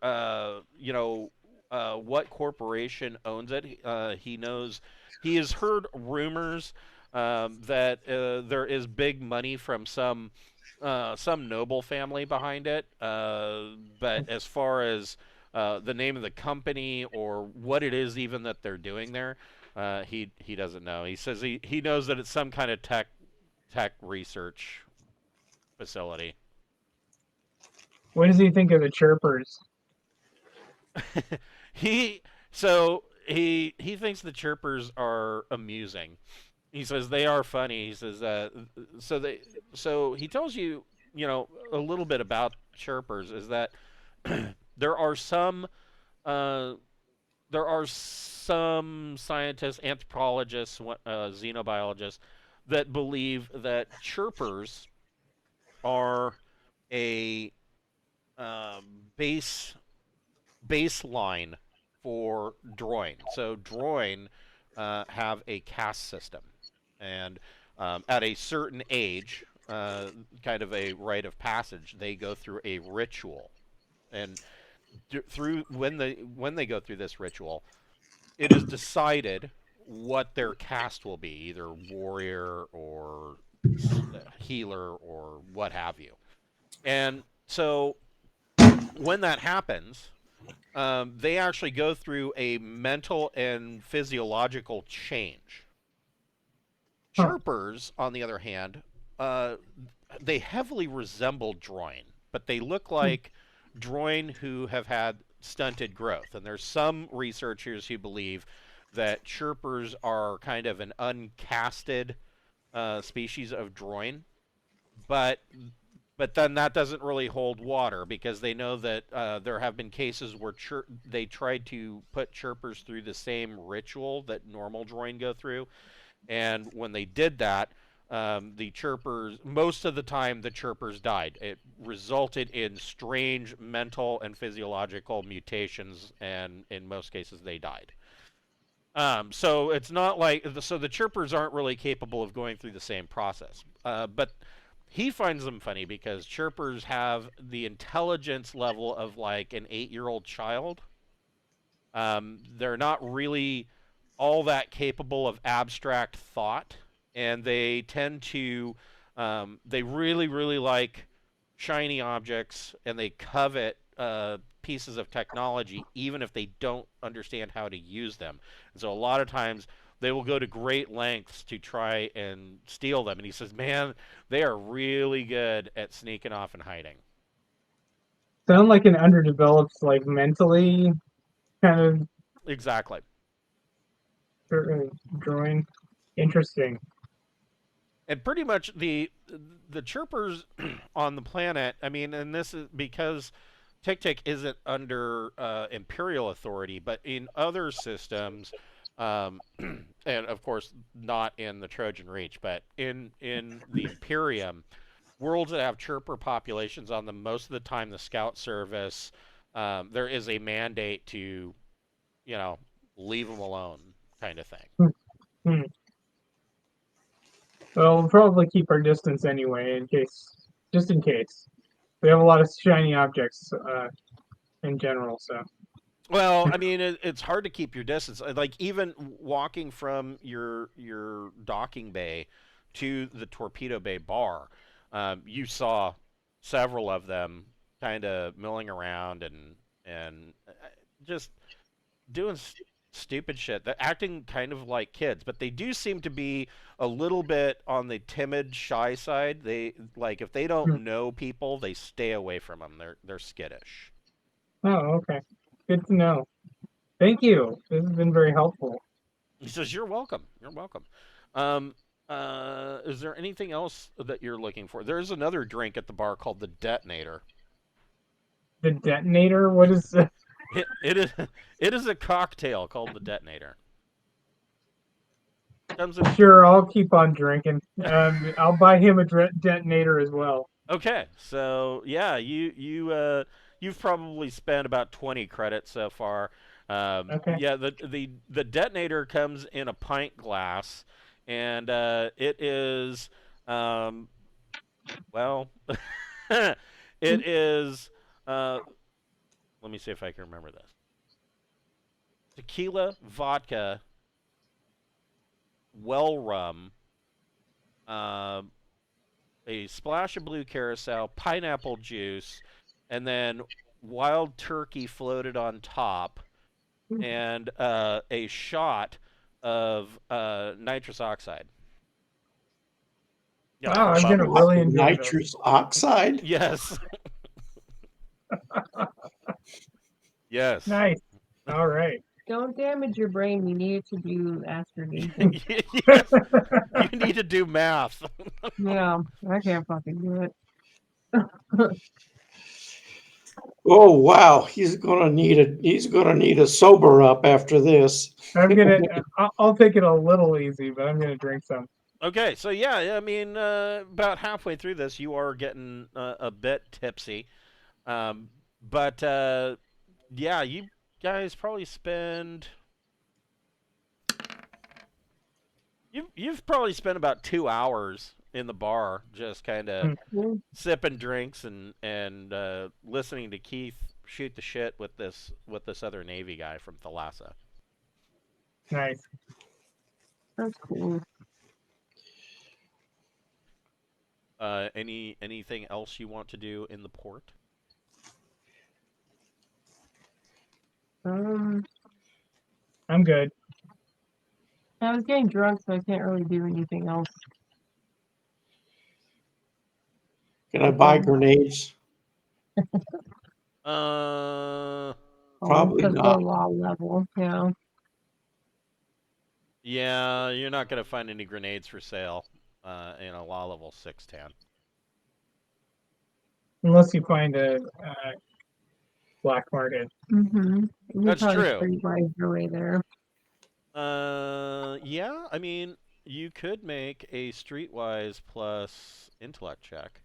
[SPEAKER 1] what corporation owns it. He knows he has heard rumors that there is big money from some noble family behind it. But as far as the name of the company or what it is even that they're doing there, he doesn't know. He says he knows that it's some kind of tech research facility.
[SPEAKER 5] What does he think of the chirpers?
[SPEAKER 1] he he thinks the chirpers are amusing. He says they are funny. He says so he tells you, a little bit about chirpers is that there are some uh, there are some scientists, anthropologists, xenobiologists that believe that chirpers are a um, base baseline for droin. So droin have a caste system, and at a certain age, kind of a rite of passage, they go through a ritual, and through when they go through this ritual, it is decided what their caste will be, either warrior or healer or what have you. And so when that happens, they actually go through a mental and physiological change.
[SPEAKER 5] Huh.
[SPEAKER 1] Chirpers, on the other hand, uh, they heavily resemble droin, but they look like droin who have had stunted growth. And there's some researchers who believe that chirpers are kind of an uncasted species of droin, but then that doesn't really hold water because they know that there have been cases where they tried to put chirpers through the same ritual that normal droin go through, and when they did that, the chirpers, most of the time, the chirpers died. It resulted in strange mental and physiological mutations, and in most cases, they died. So it's not like so the chirpers aren't really capable of going through the same process. But he finds them funny because chirpers have the intelligence level of like an 8-year-old child. They're not really all that capable of abstract thought, and they tend to they really really like shiny objects, and they covet pieces of technology even if they don't understand how to use them. And so a lot of times they will go to great lengths to try and steal them. And he says, man, they are really good at sneaking off and hiding.
[SPEAKER 5] Sound like an underdeveloped, like mentally kind of
[SPEAKER 1] Exactly.
[SPEAKER 5] drawing. Interesting.
[SPEAKER 1] And pretty much the chirpers on the planet, I mean, and this is because Tktk isn't under imperial authority, but in other systems, and of course not in the Trojan Reach, but in the Imperium, worlds that have chirper populations on them, most of the time the Scout Service, there is a mandate to, you know, leave them alone, kind of thing.
[SPEAKER 5] Hmm. Well, we'll probably keep our distance anyway, just in case. We have a lot of shiny objects in general, so.
[SPEAKER 1] Well, I mean, it's hard to keep your distance. Like even walking from your docking bay to the torpedo bay bar, you saw several of them kind of milling around and just doing stupid shit. They're acting kind of like kids, but they do seem to be a little bit on the timid, shy side. They like if they don't know people, they stay away from them. They're skittish.
[SPEAKER 5] Oh, okay. Good to know. Thank you. This has been very helpful.
[SPEAKER 1] He says, "You're welcome. You're welcome." Um, is there anything else that you're looking for? There's another drink at the bar called the Detonator.
[SPEAKER 5] The detonator? What is
[SPEAKER 1] It is it is a cocktail called the Detonator. Comes in
[SPEAKER 5] Sure, I'll keep on drinking. I'll buy him a detonator as well.
[SPEAKER 1] Okay, so yeah, you've probably spent about 20 credits so far.
[SPEAKER 5] Okay.
[SPEAKER 1] Yeah, the detonator comes in a pint glass, and it is well, it is let me see if I can remember this. Tequila, vodka, well rum, a splash of blue curacao, pineapple juice, and then wild turkey floated on top, and a shot of nitrous oxide. Yeah,
[SPEAKER 5] Wow, I'm gonna really enjoy this.
[SPEAKER 2] Nitrous oxide?
[SPEAKER 1] Yes. Yes.
[SPEAKER 5] Nice. All right.
[SPEAKER 4] Don't damage your brain. You need to do astrogation.
[SPEAKER 1] Yes. You need to do math.
[SPEAKER 4] Yeah, I can't fucking do it.
[SPEAKER 2] Oh wow, he's gonna need a sober up after this.
[SPEAKER 5] I'll take it a little easy, but I'm gonna drink some.
[SPEAKER 1] Okay, so yeah, I mean, about halfway through this, you are getting a bit tipsy, but yeah, you guys probably spend you've probably spent about 2 hours in the bar, just kind of sipping drinks and listening to Keith shoot the shit with this other Navy guy from Thalassa.
[SPEAKER 5] Nice.
[SPEAKER 4] That's cool.
[SPEAKER 1] Anything else you want to do in the port?
[SPEAKER 5] I'm good.
[SPEAKER 4] I was getting drunk, so I can't really do anything else.
[SPEAKER 2] Can I buy grenades?
[SPEAKER 1] Uh,
[SPEAKER 2] Probably
[SPEAKER 4] Because
[SPEAKER 2] not.
[SPEAKER 4] the law level, yeah.
[SPEAKER 1] yeah, you're not gonna find any grenades for sale in a law level 610.
[SPEAKER 5] Unless you find a black market.
[SPEAKER 4] Mm-hmm.
[SPEAKER 1] That's true.
[SPEAKER 4] Streetwise your way there.
[SPEAKER 1] Yeah, I mean, you could make a streetwise plus intellect check.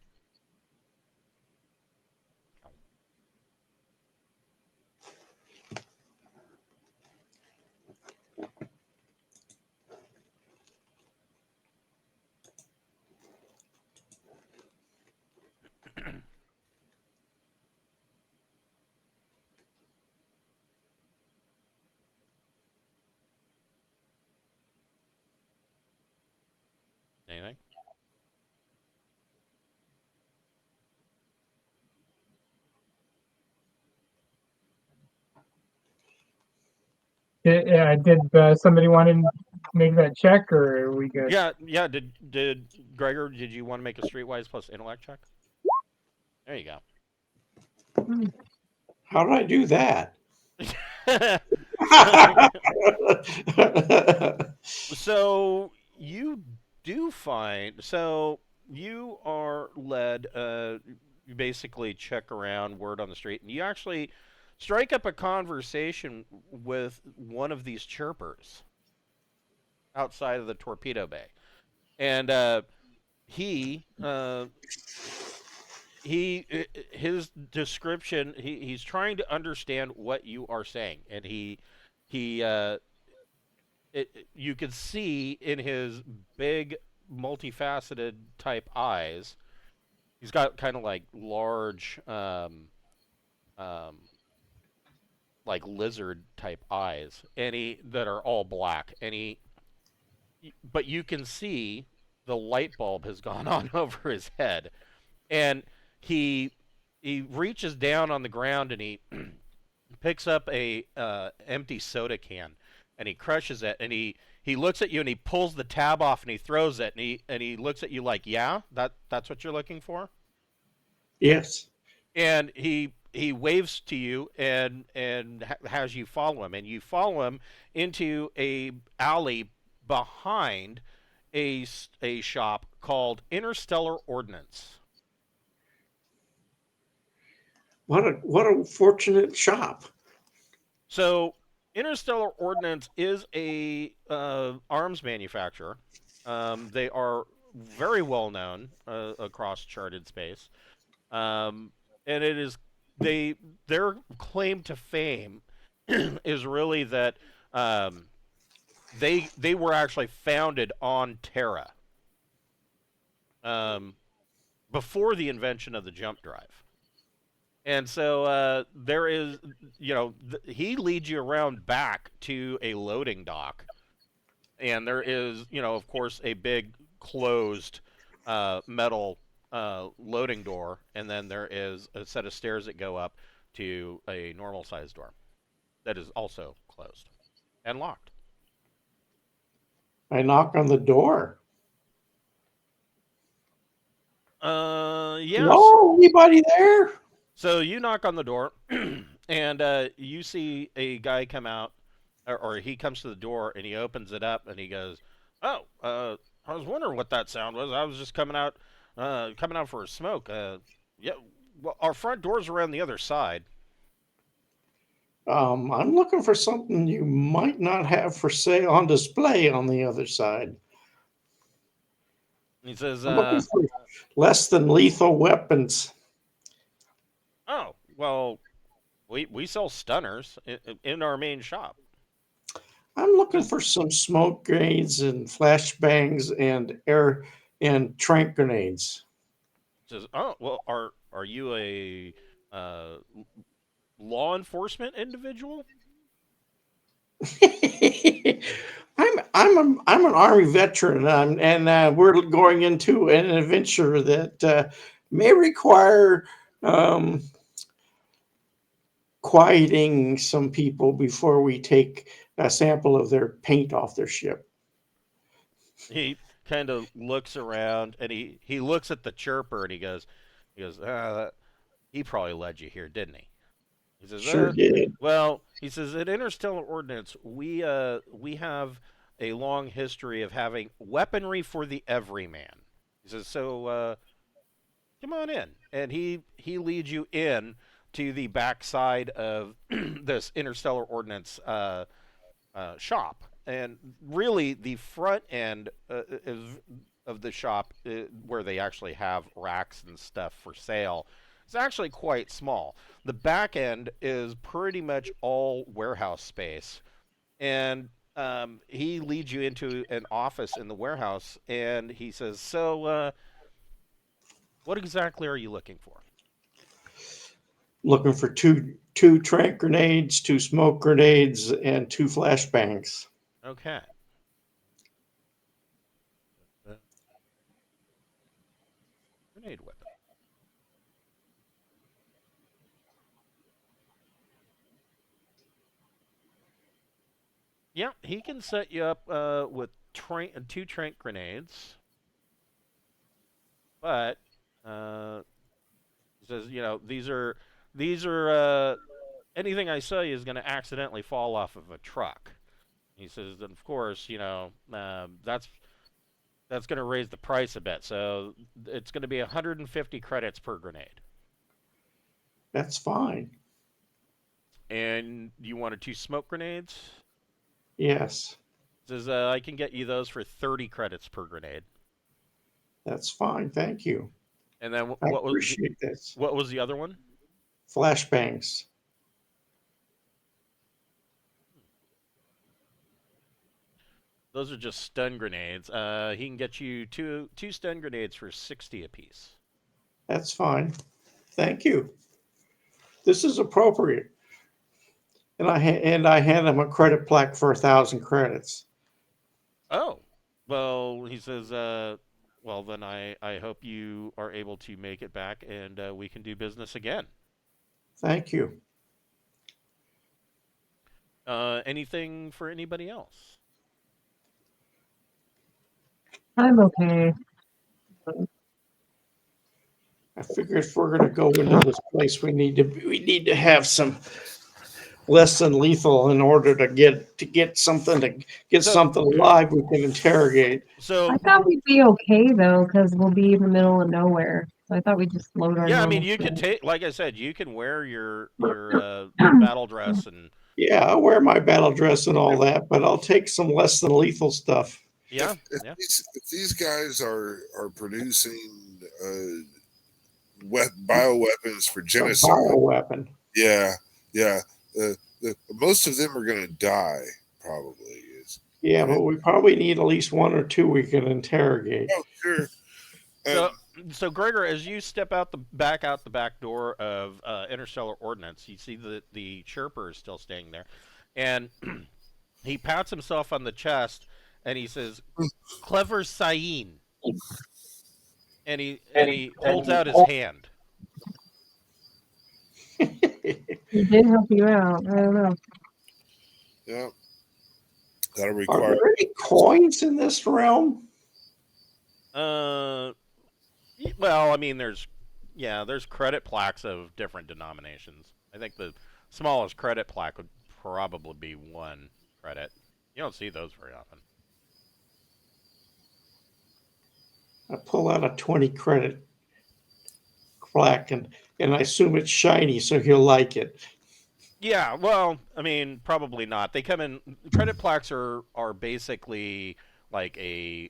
[SPEAKER 1] Anything?
[SPEAKER 5] Did somebody want to make that check, or are we good?
[SPEAKER 1] Yeah. Did Gregor? Did you want to make a streetwise plus intellect check? There you go.
[SPEAKER 2] How did I do that?
[SPEAKER 1] So you do find. So you are led. You basically check around, word on the street, and you actually strike up a conversation with one of these chirpers outside of the torpedo bay, and his description, he's trying to understand what you are saying, and you can see in his big multifaceted type eyes, he's got kind of like large like lizard type eyes, that are all black, but you can see the light bulb has gone on over his head, and he reaches down on the ground and he picks up a empty soda can, and he crushes it, and he looks at you, and he pulls the tab off, and he throws it, and he looks at you like, yeah, that's what you're looking for.
[SPEAKER 2] Yes.
[SPEAKER 1] And he waves to you and has you follow him, and you follow him into a alley behind a shop called Interstellar Ordnance.
[SPEAKER 2] What a fortunate shop.
[SPEAKER 1] So Interstellar Ordnance is a arms manufacturer. They are very well known across charted space, and it is their claim to fame is really that they were actually founded on Terra um, before the invention of the jump drive. And so there is, he leads you around back to a loading dock, and there is, of course, a big closed metal loading door, and then there is a set of stairs that go up to a normal sized door that is also closed and locked.
[SPEAKER 2] I knock on the door.
[SPEAKER 1] Yes.
[SPEAKER 2] Hello, anybody there?
[SPEAKER 1] So you knock on the door, and you see a guy come out, or he comes to the door, and he opens it up, and he goes, "Oh, I was wondering what that sound was. I was just coming out for a smoke. Yeah, well, our front door's around the other side."
[SPEAKER 2] I'm looking for something you might not have for sale on display on the other side.
[SPEAKER 1] He says,
[SPEAKER 2] I'm looking for less than lethal weapons.
[SPEAKER 1] "Oh, well, we sell stunners in our main shop."
[SPEAKER 2] I'm looking for some smoke grenades and flashbangs and air and trank grenades.
[SPEAKER 1] He says, "Oh, well, are you a law enforcement individual?"
[SPEAKER 2] I'm an Army veteran, and we're going into an adventure that may require quieting some people before we take a sample of their paint off their ship.
[SPEAKER 1] He kind of looks around, and he looks at the chirper, and he goes, he probably led you here, didn't he? He says,
[SPEAKER 2] Sure did.
[SPEAKER 1] well, he says, at Interstellar Ordnance, we have a long history of having weaponry for the everyman. He says, so come on in, and he leads you in to the backside of this Interstellar Ordnance shop. And really, the front end of the shop, where they actually have racks and stuff for sale, is actually quite small. The back end is pretty much all warehouse space. And he leads you into an office in the warehouse, and he says, so what exactly are you looking for?
[SPEAKER 2] Looking for two trank grenades, 2 smoke grenades, and 2 flashbangs.
[SPEAKER 1] Okay. Grenade weapon. Yeah, he can set you up with 2 trank grenades, but he says, these are anything I sell you is going to accidentally fall off of a truck. He says, and of course, that's going to raise the price a bit. So it's going to be 150 credits per grenade.
[SPEAKER 2] That's fine.
[SPEAKER 1] And you wanted 2 smoke grenades?
[SPEAKER 2] Yes.
[SPEAKER 1] He says, I can get you those for 30 credits per grenade.
[SPEAKER 2] That's fine. Thank you.
[SPEAKER 1] And then
[SPEAKER 2] I appreciate this.
[SPEAKER 1] What was the other one?
[SPEAKER 2] Flashbangs.
[SPEAKER 1] Those are just stun grenades. He can get you two stun grenades for 60 apiece.
[SPEAKER 2] That's fine. Thank you. This is appropriate. And I hand him a credit plaque for 1,000 credits.
[SPEAKER 1] Oh, well, he says, well, then I hope you are able to make it back, and we can do business again.
[SPEAKER 2] Thank you.
[SPEAKER 1] Anything for anybody else?
[SPEAKER 4] I'm okay.
[SPEAKER 2] I figure if we're gonna go into this place, we need to have some less than lethal in order to get something
[SPEAKER 1] So,
[SPEAKER 2] alive we can interrogate.
[SPEAKER 1] so
[SPEAKER 4] I thought we'd be okay though, because we'll be in the middle of nowhere. So I thought we'd just load our
[SPEAKER 1] yeah, I mean,
[SPEAKER 4] normal
[SPEAKER 1] you could
[SPEAKER 4] stuff.
[SPEAKER 1] take, like I said, you can wear your battle dress and
[SPEAKER 2] Yeah, I'll wear my battle dress and all that, but I'll take some less than lethal stuff.
[SPEAKER 1] yeah,
[SPEAKER 3] If,
[SPEAKER 1] yeah.
[SPEAKER 3] these guys are producing bioweapons for
[SPEAKER 2] A
[SPEAKER 3] genocide,
[SPEAKER 2] bioweapon.
[SPEAKER 3] yeah, yeah, most of them are going to die. Probably is.
[SPEAKER 2] Yeah, but we probably need at least one or two we can interrogate.
[SPEAKER 3] Oh, sure.
[SPEAKER 1] So, so Gregor, as you step out the back door of Interstellar Ordnance, you see the chirper is still staying there, and he pats himself on the chest and he says, "Clever Sayin," and he holds out his hand.
[SPEAKER 4] He did help you out. I don't know.
[SPEAKER 3] Yeah, that'll
[SPEAKER 2] Are
[SPEAKER 3] require.
[SPEAKER 2] there any coins in this realm?
[SPEAKER 1] Well, I mean, there's credit plaques of different denominations. I think the smallest credit plaque would probably be 1 credit. You don't see those very often.
[SPEAKER 2] I pull out a 20 credit plaque and I assume it's shiny, so he'll like it.
[SPEAKER 1] Yeah, well, I mean, probably not. They come in. Credit plaques are basically like a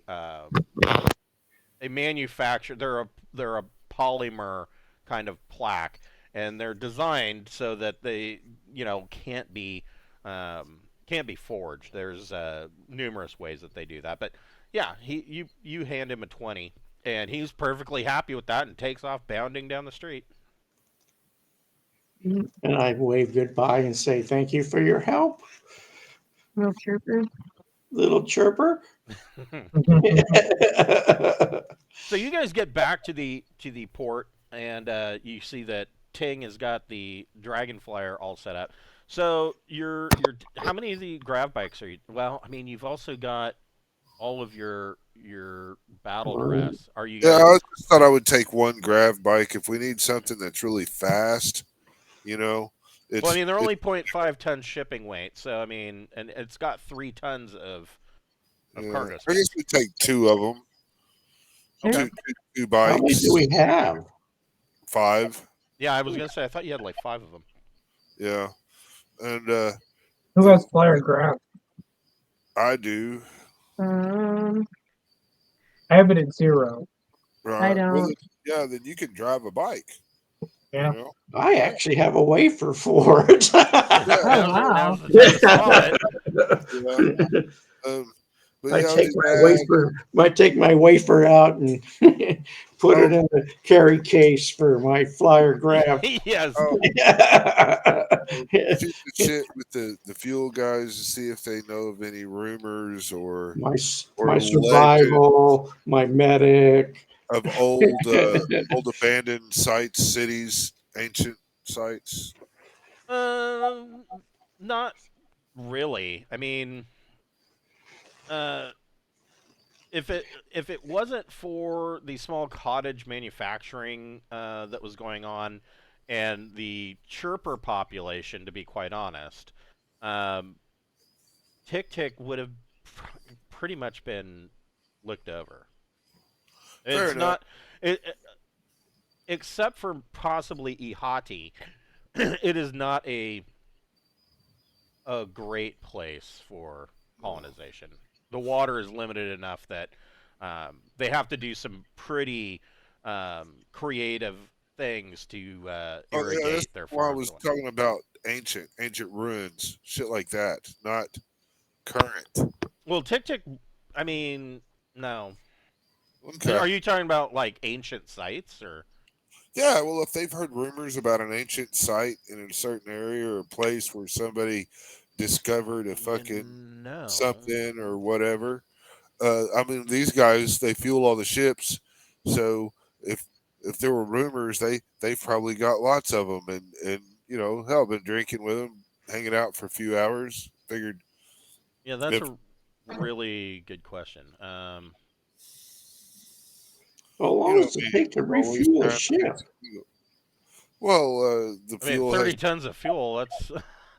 [SPEAKER 1] manufacturer. They're a polymer kind of plaque, and they're designed so that they can't be forged. There's numerous ways that they do that, but yeah, you hand him a 20, and he's perfectly happy with that, and takes off bounding down the street.
[SPEAKER 4] Mhm.
[SPEAKER 2] And I wave goodbye and say thank you for your help,
[SPEAKER 4] Little chirper.
[SPEAKER 2] little chirper.
[SPEAKER 1] So you guys get back to the port, and you see that Ting has got the dragon flyer all set up. So how many of the grav bikes are you? Well, I mean, you've also got all of your battle dress. Are you
[SPEAKER 3] Yeah,
[SPEAKER 1] guys?
[SPEAKER 3] I just thought I would take one grav bike if we need something that's really fast. You know,
[SPEAKER 1] Well, I
[SPEAKER 3] it's
[SPEAKER 1] mean, they're only 0.5 ton shipping weight, so I mean, and it's got 3 tons of cargo
[SPEAKER 3] I guess
[SPEAKER 1] space.
[SPEAKER 3] we take 2 of them,
[SPEAKER 1] Okay.
[SPEAKER 3] two
[SPEAKER 2] How many
[SPEAKER 3] bikes,
[SPEAKER 2] do we have?
[SPEAKER 3] 5.
[SPEAKER 1] Yeah, I was gonna say I thought you had like 5 of them.
[SPEAKER 3] Yeah, and
[SPEAKER 5] Who has flyer graph?
[SPEAKER 3] I do.
[SPEAKER 4] Um,
[SPEAKER 5] I have it at 0.
[SPEAKER 4] I
[SPEAKER 3] Well,
[SPEAKER 4] don't.
[SPEAKER 3] yeah, then you can drive a bike.
[SPEAKER 5] Yeah.
[SPEAKER 3] You know?
[SPEAKER 2] I actually have a wafer for it.
[SPEAKER 1] Now's,
[SPEAKER 4] wow.
[SPEAKER 1] now's the time to swap it.
[SPEAKER 3] Yeah. But
[SPEAKER 2] I
[SPEAKER 3] yeah, I'll
[SPEAKER 2] take
[SPEAKER 3] do
[SPEAKER 2] my
[SPEAKER 3] that.
[SPEAKER 2] wafer. Might take my wafer out and put it
[SPEAKER 3] Oh.
[SPEAKER 2] in the carry case for my flyer grab.
[SPEAKER 1] Yes.
[SPEAKER 3] Oh, shoot the shit with the fuel guys to see if they know of any rumors or
[SPEAKER 2] my
[SPEAKER 3] legend
[SPEAKER 2] survival, my medic.
[SPEAKER 3] of old abandoned sites, cities, ancient sites.
[SPEAKER 1] Um, not really. I mean, uh, if it wasn't for the small cottage manufacturing that was going on, and the chirper population, to be quite honest, um, Tktk would have pretty much been looked over.
[SPEAKER 3] Fair
[SPEAKER 1] It's
[SPEAKER 3] enough.
[SPEAKER 1] not, except for possibly Ihati, it is not a great place for colonization. The water is limited enough that they have to do some pretty creative things to
[SPEAKER 3] Oh yeah, that's
[SPEAKER 1] irrigate their
[SPEAKER 3] why I
[SPEAKER 1] farms.
[SPEAKER 3] was talking about ancient ruins, shit like that, not current.
[SPEAKER 1] Well, Tktk, I mean, no.
[SPEAKER 3] Okay.
[SPEAKER 1] Are you talking about like ancient sites or?
[SPEAKER 3] Yeah, well, if they've heard rumors about an ancient site in a certain area or a place where somebody discovered a fucking
[SPEAKER 1] No.
[SPEAKER 3] something or whatever, I mean, these guys they fuel all the ships, so if there were rumors, they've probably got lots of them, and hell, been drinking with them, hanging out for a few hours. Figured
[SPEAKER 1] Yeah, that's
[SPEAKER 3] if
[SPEAKER 1] a really good question.
[SPEAKER 2] How long does it
[SPEAKER 3] we
[SPEAKER 2] take to
[SPEAKER 3] always
[SPEAKER 2] refuel a
[SPEAKER 3] have to
[SPEAKER 2] ship?
[SPEAKER 3] get fuel. Well, the
[SPEAKER 1] I mean,
[SPEAKER 3] fuel
[SPEAKER 1] 30
[SPEAKER 3] has
[SPEAKER 1] tons of fuel. That's.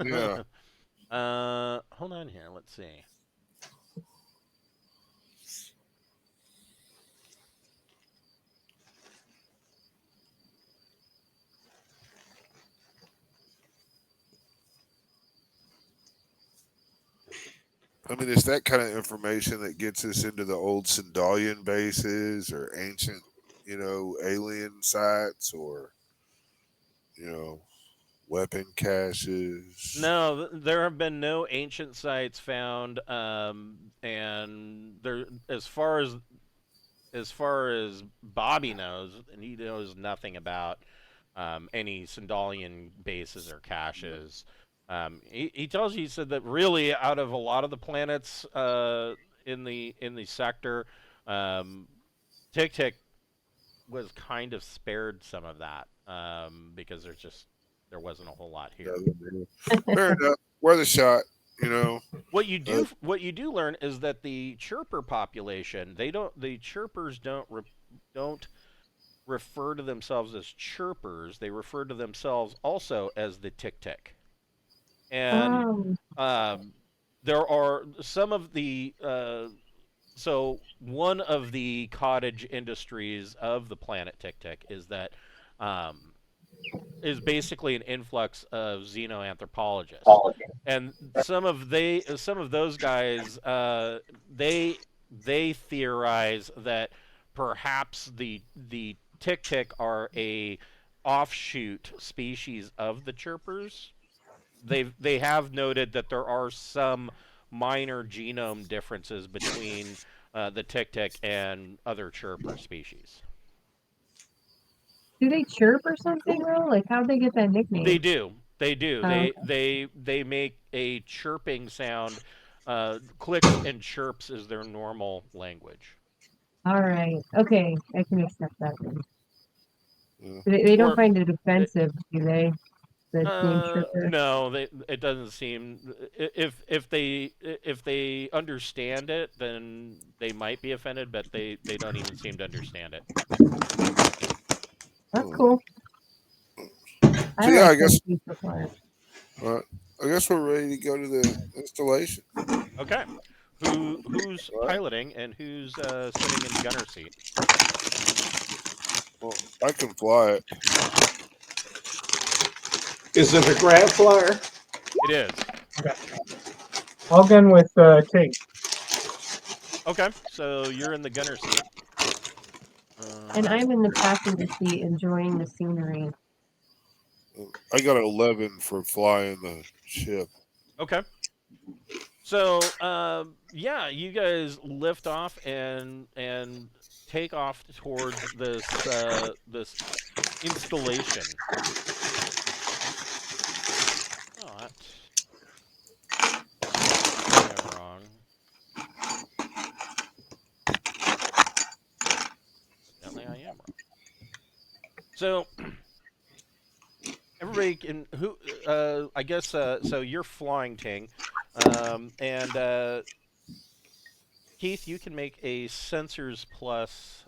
[SPEAKER 3] yeah.
[SPEAKER 1] Hold on here. Let's see.
[SPEAKER 3] I mean, it's that kind of information that gets us into the old Sindalian bases or ancient, alien sites or you know, weapon caches.
[SPEAKER 1] No, there have been no ancient sites found, and there, as far as Bobby knows, and he knows nothing about any Sindalian bases or caches. He tells you, he said that really out of a lot of the planets in the sector, um, Tktk was kind of spared some of that because there wasn't a whole lot here.
[SPEAKER 3] Fair enough. Worth a shot, you know.
[SPEAKER 1] What you do learn is that the chirper population, the chirpers don't refer to themselves as chirpers. They refer to themselves also as the Tktk. And um, there are some of the so one of the cottage industries of the planet Tktk um, is basically an influx of xenoanthropologists, and some of those guys they theorize that perhaps the Tktk are a offshoot species of the chirpers. They have noted that there are some minor genome differences between the Tktk and other chirper species.
[SPEAKER 4] Do they chirp or something, though? Like, how'd they get that nickname?
[SPEAKER 1] They do. They do.
[SPEAKER 4] Oh,
[SPEAKER 1] They make a chirping sound. Clicks and chirps is their normal language.
[SPEAKER 4] all right. Okay, I can accept that then.
[SPEAKER 3] Yeah.
[SPEAKER 4] They don't
[SPEAKER 1] Or
[SPEAKER 4] find it offensive, do they? The name chirper?
[SPEAKER 1] no, it doesn't seem. If they understand it, then they might be offended, but they don't even seem to understand it.
[SPEAKER 4] That's cool.
[SPEAKER 3] So yeah, I guess
[SPEAKER 4] those people part.
[SPEAKER 3] I guess we're ready to go to the installation.
[SPEAKER 1] Okay, who's piloting and who's sitting in the gunner seat?
[SPEAKER 3] Well, I can fly it.
[SPEAKER 2] Is it a grab flyer?
[SPEAKER 1] It is.
[SPEAKER 5] Okay. I'll gun with Tate.
[SPEAKER 1] Okay, so you're in the gunner seat.
[SPEAKER 4] And I'm in the passenger seat enjoying the scenery.
[SPEAKER 3] I got an 11 for flying the ship.
[SPEAKER 1] Okay. So, yeah, you guys lift off and take off towards this installation. Oh, that's wrong. Evidently, I am wrong. So, everybody can I guess so. You're flying, Ting, and Keith, you can make a sensors plus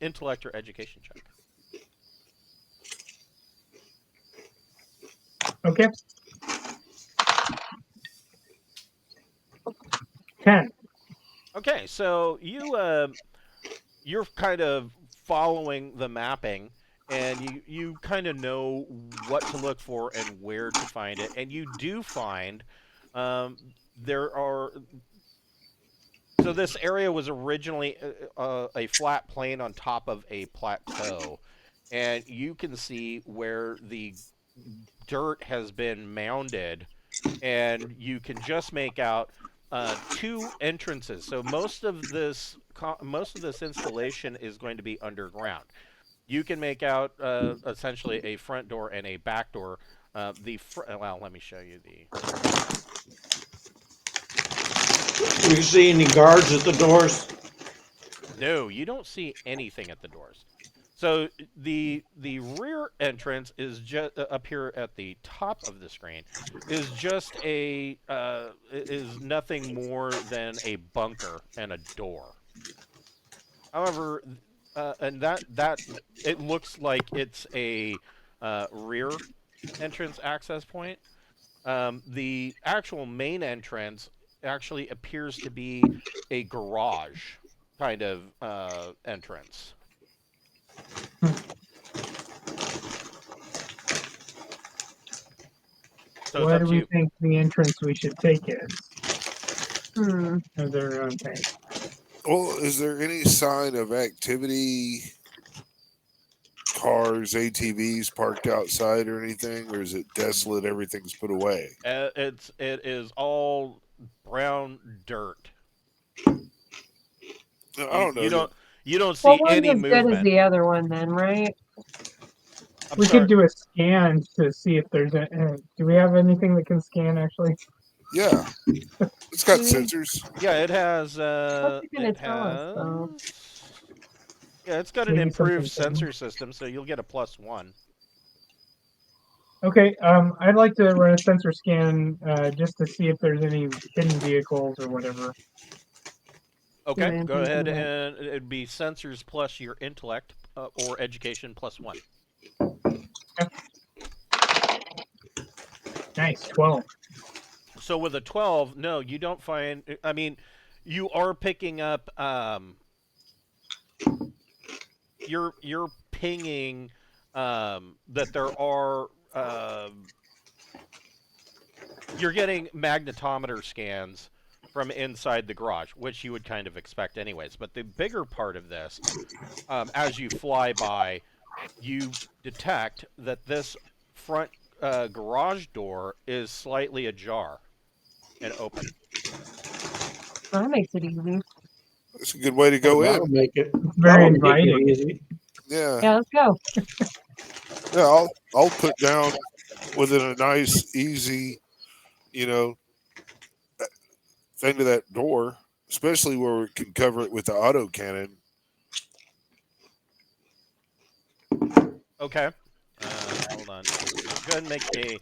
[SPEAKER 1] intellect or education check.
[SPEAKER 5] Okay. 10.
[SPEAKER 1] Okay, so you're kind of following the mapping, and you kind of know what to look for and where to find it, and you do find there are. So this area was originally a flat plain on top of a plateau, and you can see where the dirt has been mounded, and you can just make out two entrances. So most of this installation is going to be underground. You can make out essentially a front door and a back door. Well, let me show you the.
[SPEAKER 2] Do you see any guards at the doors?
[SPEAKER 1] No, you don't see anything at the doors. So the rear entrance is just up here at the top of the screen is just is nothing more than a bunker and a door. However, and that it looks like it's a rear entrance access point. The actual main entrance actually appears to be a garage kind of entrance. So it's
[SPEAKER 5] What
[SPEAKER 1] up
[SPEAKER 5] do
[SPEAKER 1] to
[SPEAKER 5] we
[SPEAKER 1] you.
[SPEAKER 5] think the entrance we should take is?
[SPEAKER 4] Hmm.
[SPEAKER 5] Is there your own thing?
[SPEAKER 3] Well, is there any sign of activity? Cars, ATVs parked outside or anything, or is it desolate? Everything's put away.
[SPEAKER 1] It is all brown dirt.
[SPEAKER 3] I
[SPEAKER 1] You,
[SPEAKER 3] don't
[SPEAKER 1] you
[SPEAKER 3] know.
[SPEAKER 1] don't you don't
[SPEAKER 4] Well,
[SPEAKER 1] see
[SPEAKER 4] one's
[SPEAKER 1] any
[SPEAKER 4] as good as
[SPEAKER 1] movement.
[SPEAKER 4] the other one, then, right?
[SPEAKER 1] I'm
[SPEAKER 5] We
[SPEAKER 1] sorry.
[SPEAKER 5] could do a scan to see if there's a. Do we have anything that can scan actually?
[SPEAKER 3] Yeah, it's got
[SPEAKER 4] Mhm.
[SPEAKER 3] sensors.
[SPEAKER 1] Yeah, it has.
[SPEAKER 4] What's it gonna
[SPEAKER 1] It
[SPEAKER 4] tell us, though?
[SPEAKER 1] has. Yeah, it's got an
[SPEAKER 5] Maybe
[SPEAKER 1] improved
[SPEAKER 5] something hidden.
[SPEAKER 1] sensor system, so you'll get a +1.
[SPEAKER 5] Okay, I'd like to run a sensor scan just to see if there's any hidden vehicles or whatever.
[SPEAKER 1] Okay,
[SPEAKER 4] Yeah,
[SPEAKER 1] go ahead,
[SPEAKER 4] do that.
[SPEAKER 1] and it'd be sensors plus your intellect or education +1.
[SPEAKER 5] Nice, 12.
[SPEAKER 1] So with a 12, no, you don't find. I mean, you are picking up. You're pinging that there are. You're getting magnetometer scans from inside the garage, which you would kind of expect anyways. But the bigger part of this, as you fly by, you detect that this front garage door is slightly ajar and open.
[SPEAKER 4] Well, that makes it easy.
[SPEAKER 3] It's a good way to
[SPEAKER 2] Oh,
[SPEAKER 3] go
[SPEAKER 2] that'll
[SPEAKER 3] in.
[SPEAKER 2] make it.
[SPEAKER 5] It's very
[SPEAKER 2] That'll make it
[SPEAKER 5] inviting.
[SPEAKER 2] easy.
[SPEAKER 3] Yeah,
[SPEAKER 4] Yeah, let's go.
[SPEAKER 3] yeah. I'll put down within a nice, easy, you know, thing to that door, especially where we can cover it with the auto cannon.
[SPEAKER 1] Okay. Hold on. Go ahead and make a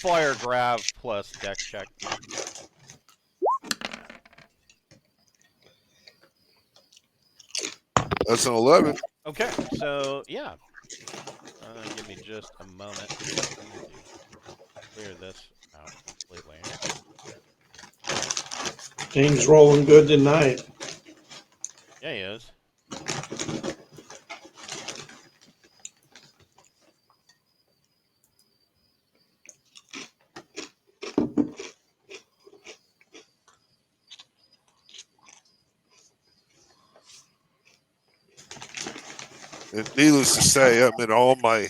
[SPEAKER 1] flyer grav plus dex check.
[SPEAKER 3] That's an 11.
[SPEAKER 1] Okay, so yeah. Give me just a moment. Clear this out completely.
[SPEAKER 2] Things rolling good tonight.
[SPEAKER 1] Yeah, he is.
[SPEAKER 3] And needless to say, I'm in all my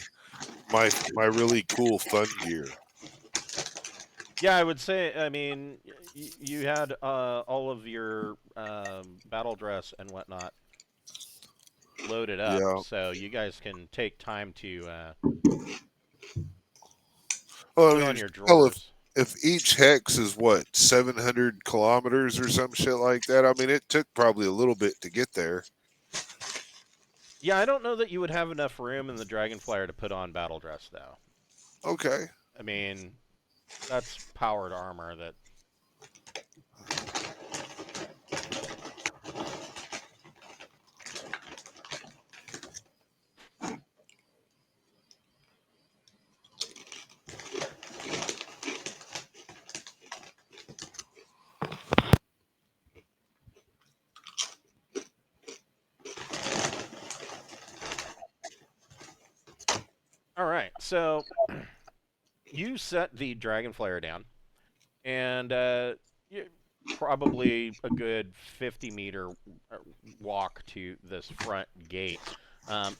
[SPEAKER 3] really cool fun gear.
[SPEAKER 1] Yeah, I would say. I mean, you had all of your battle dress and whatnot loaded up,
[SPEAKER 3] Yeah.
[SPEAKER 1] so you guys can take time to
[SPEAKER 3] Well,
[SPEAKER 1] put
[SPEAKER 3] I
[SPEAKER 1] on
[SPEAKER 3] mean,
[SPEAKER 1] your
[SPEAKER 3] hell,
[SPEAKER 1] drawers.
[SPEAKER 3] if each hex is what 700 kilometers or some shit like that, I mean, it took probably a little bit to get there.
[SPEAKER 1] Yeah, I don't know that you would have enough room in the Dragonflyer to put on battle dress, though.
[SPEAKER 3] Okay.
[SPEAKER 1] I mean, that's powered armor that. All right, so you set the Dragonflyer down, and probably a good 50-meter walk to this front gate.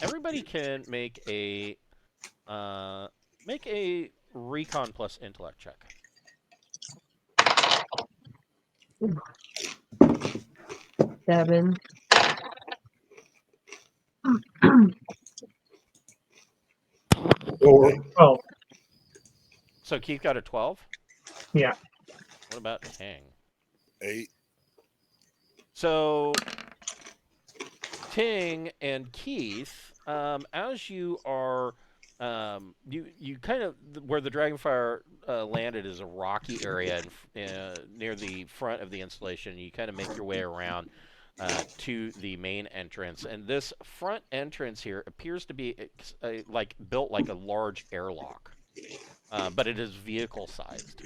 [SPEAKER 1] Everybody can make a recon plus intellect check.
[SPEAKER 4] 7.
[SPEAKER 2] Or
[SPEAKER 5] 12.
[SPEAKER 1] So Keith got a 12.
[SPEAKER 5] Yeah.
[SPEAKER 1] What about King?
[SPEAKER 3] 8.
[SPEAKER 1] So Ting and Keith, as you are, you kind of where the Dragonfire landed is a rocky area near the front of the installation. You kind of make your way around to the main entrance, and this front entrance here appears to be like built like a large airlock, but it is vehicle sized.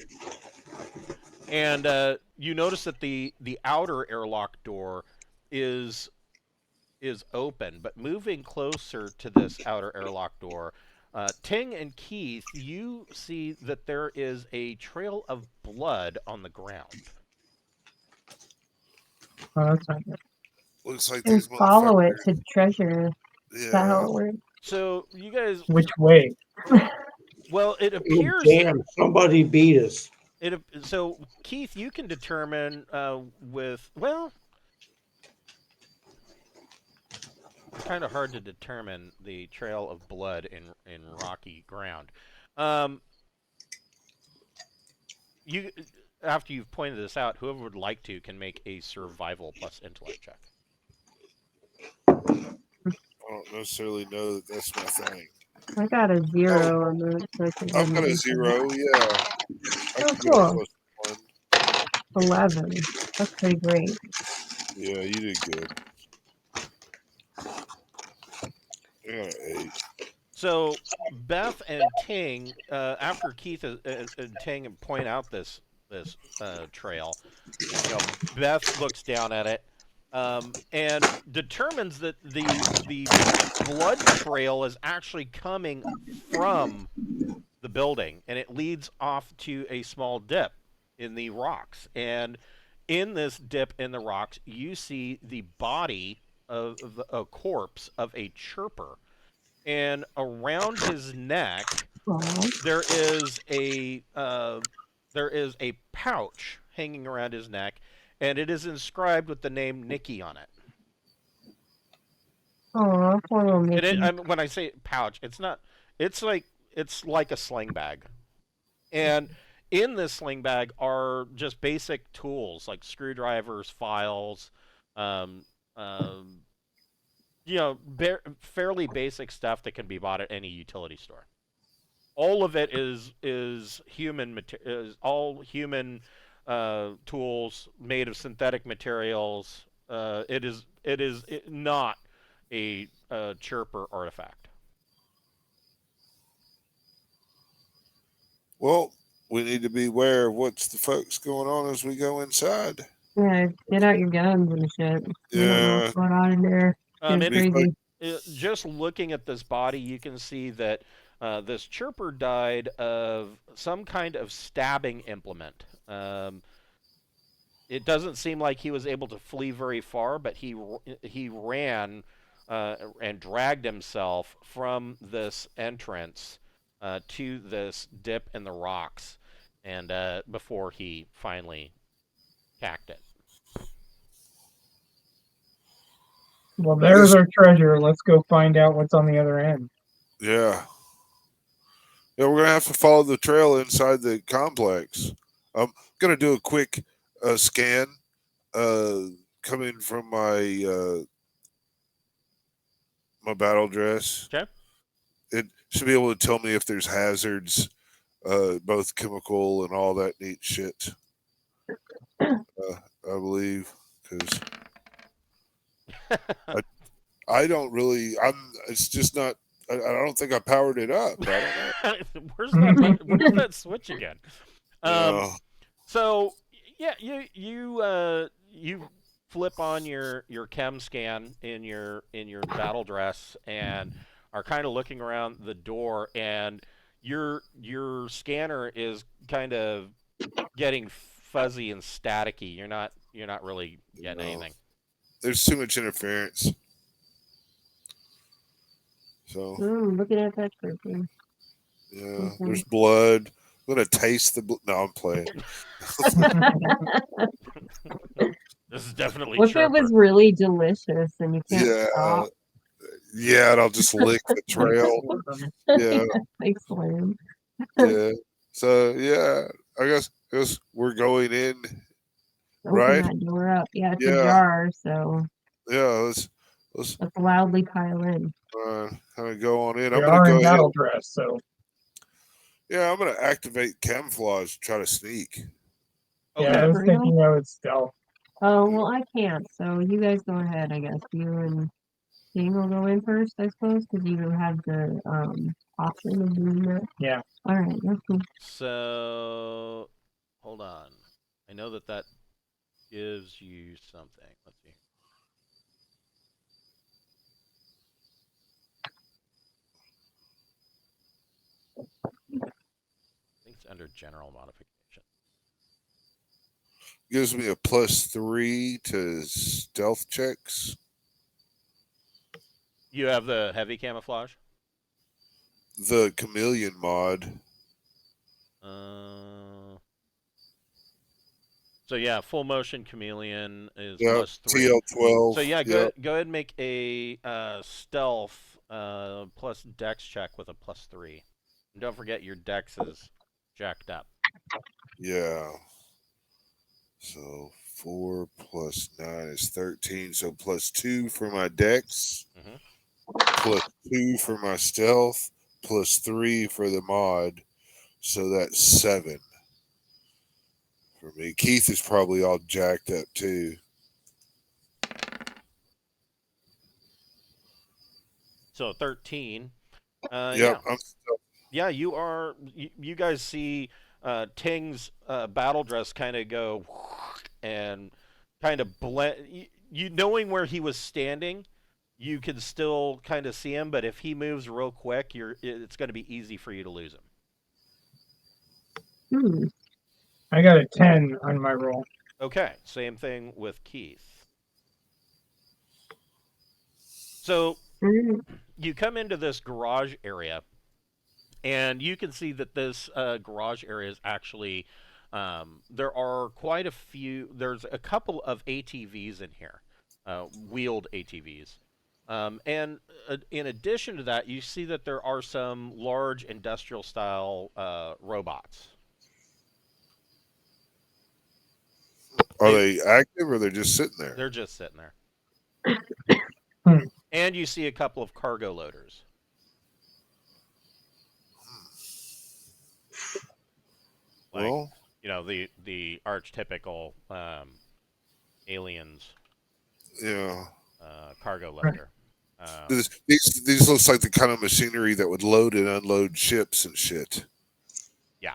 [SPEAKER 1] And you notice that the outer airlock door is open, but moving closer to this outer airlock door, Ting and Keith, you see that there is a trail of blood on the ground.
[SPEAKER 5] Oh, that's not good.
[SPEAKER 3] Looks like
[SPEAKER 4] And
[SPEAKER 3] these
[SPEAKER 4] follow it
[SPEAKER 3] motherfuckers.
[SPEAKER 4] to treasure. Is that how
[SPEAKER 3] Yeah.
[SPEAKER 4] it works?
[SPEAKER 1] So you guys,
[SPEAKER 5] Which way?
[SPEAKER 1] well, it
[SPEAKER 2] Oh,
[SPEAKER 1] appears
[SPEAKER 2] damn, somebody beat us.
[SPEAKER 1] so Keith, you can determine with well, it's kind of hard to determine the trail of blood in rocky ground. You after you've pointed this out, whoever would like to can make a survival plus intellect check.
[SPEAKER 3] I don't necessarily know that that's my thing.
[SPEAKER 4] I got a 0 on the. So I can
[SPEAKER 3] I've got a 0, yeah. I
[SPEAKER 4] Oh,
[SPEAKER 3] can give
[SPEAKER 4] cool.
[SPEAKER 3] it +1.
[SPEAKER 4] 11. That's pretty great.
[SPEAKER 3] Yeah, you did good. I got an 8.
[SPEAKER 1] So Beth and Ting, after Keith and Ting point out this trail, Beth looks down at it and determines that the blood trail is actually coming from the building, and it leads off to a small dip in the rocks. And in this dip in the rocks, you see the body of a corpse of a chirper. And around his neck,
[SPEAKER 4] Aww.
[SPEAKER 1] there is a pouch hanging around his neck, and it is inscribed with the name Nikki on it.
[SPEAKER 4] Aw, poor little Mickey.
[SPEAKER 1] When I say pouch, it's not. It's like a sling bag, and in this sling bag are just basic tools like screwdrivers, files, fairly basic stuff that can be bought at any utility store. All of it is human all human tools made of synthetic materials. It is not a chirper artifact.
[SPEAKER 3] Well, we need to be aware of what's the fuck's going on as we go inside.
[SPEAKER 4] Yeah, get out your guns and shit. We don't know
[SPEAKER 3] Yeah.
[SPEAKER 4] what's going on in there. It's crazy.
[SPEAKER 1] Just looking at this body, you can see that this chirper died of some kind of stabbing implement. It doesn't seem like he was able to flee very far, but he ran and dragged himself from this entrance to this dip in the rocks, and before he finally cacked it.
[SPEAKER 5] Well, there's our treasure. Let's go find out what's on the other end.
[SPEAKER 3] Yeah. Yeah, we're going to have to follow the trail inside the complex. I'm going to do a quick scan coming from my my battle dress.
[SPEAKER 1] Okay.
[SPEAKER 3] It should be able to tell me if there's hazards, both chemical and all that neat shit. I believe, because I don't really. It's just not. I don't think I powered it up. I don't know.
[SPEAKER 1] Where's that switch again? So yeah, you flip on your chem scan in your battle dress and are kind of looking around the door, and your scanner is kind of getting fuzzy and staticky. You're not really getting anything.
[SPEAKER 3] There's too much interference. So
[SPEAKER 4] Looking at that person.
[SPEAKER 3] yeah, there's blood. I'm gonna taste the blood. No, I'm playing.
[SPEAKER 1] This is definitely.
[SPEAKER 4] What if it was really delicious and you can't
[SPEAKER 3] Yeah,
[SPEAKER 4] stop?
[SPEAKER 3] yeah, and I'll just lick the trail. Yeah,
[SPEAKER 4] Excellent.
[SPEAKER 3] yeah. So yeah, I guess we're going in.
[SPEAKER 4] Open
[SPEAKER 3] Right?
[SPEAKER 4] that door up. Yeah, it's
[SPEAKER 3] Yeah.
[SPEAKER 4] ajar, so
[SPEAKER 3] Yeah, Let's
[SPEAKER 4] loudly pile in.
[SPEAKER 3] kind of go on in.
[SPEAKER 5] We
[SPEAKER 3] I'm
[SPEAKER 5] are
[SPEAKER 3] gonna
[SPEAKER 5] in
[SPEAKER 3] go ahead.
[SPEAKER 5] battle dress, so
[SPEAKER 3] Yeah, I'm gonna activate camouflage. Try to sneak.
[SPEAKER 1] Okay.
[SPEAKER 5] yeah, I was
[SPEAKER 4] Bruno?
[SPEAKER 5] thinking I would stealth.
[SPEAKER 4] Oh, well, I can't, so you guys go ahead, I guess. You and Dean will go in first, I suppose, because you have the option of doing that.
[SPEAKER 5] Yeah.
[SPEAKER 4] All right, that's cool.
[SPEAKER 1] So, hold on. I know that gives you something. Let's see. I think it's under general modification.
[SPEAKER 3] Gives me a +3 to stealth checks.
[SPEAKER 1] You have the heavy camouflage?
[SPEAKER 3] The chameleon mod.
[SPEAKER 1] So yeah, full motion chameleon is
[SPEAKER 3] Yep,
[SPEAKER 1] +3.
[SPEAKER 3] TL12.
[SPEAKER 1] So yeah,
[SPEAKER 3] yep.
[SPEAKER 1] go ahead and make a stealth plus dex check with a +3. And don't forget your dex is jacked up.
[SPEAKER 3] Yeah. So 4 plus 9 is 13. So +2 for my dex,
[SPEAKER 1] Mhm.
[SPEAKER 3] +2 for my stealth, +3 for the mod. So that's 7 for me. Keith is probably all jacked up too.
[SPEAKER 1] So 13.
[SPEAKER 3] Yep,
[SPEAKER 1] Yeah.
[SPEAKER 3] I'm still.
[SPEAKER 1] Yeah, you are. You guys see Ting's battle dress kind of go and kind of blend. You knowing where he was standing, you can still kind of see him. But if he moves real quick, it's going to be easy for you to lose him.
[SPEAKER 5] I got a 10 on my roll.
[SPEAKER 1] Okay, same thing with Keith. So you come into this garage area. And you can see that this garage area is actually, there are quite a few, there's a couple of ATVs in here, wheeled ATVs. And in addition to that, you see that there are some large industrial style robots.
[SPEAKER 3] Are they active or they're just sitting there?
[SPEAKER 1] They're just sitting there.
[SPEAKER 5] Hmm.
[SPEAKER 1] And you see a couple of cargo loaders. Like,
[SPEAKER 3] Well,
[SPEAKER 1] you know, the archetypical aliens
[SPEAKER 3] yeah.
[SPEAKER 1] cargo loader.
[SPEAKER 3] These looks like the kind of machinery that would load and unload ships and shit.
[SPEAKER 1] Yeah.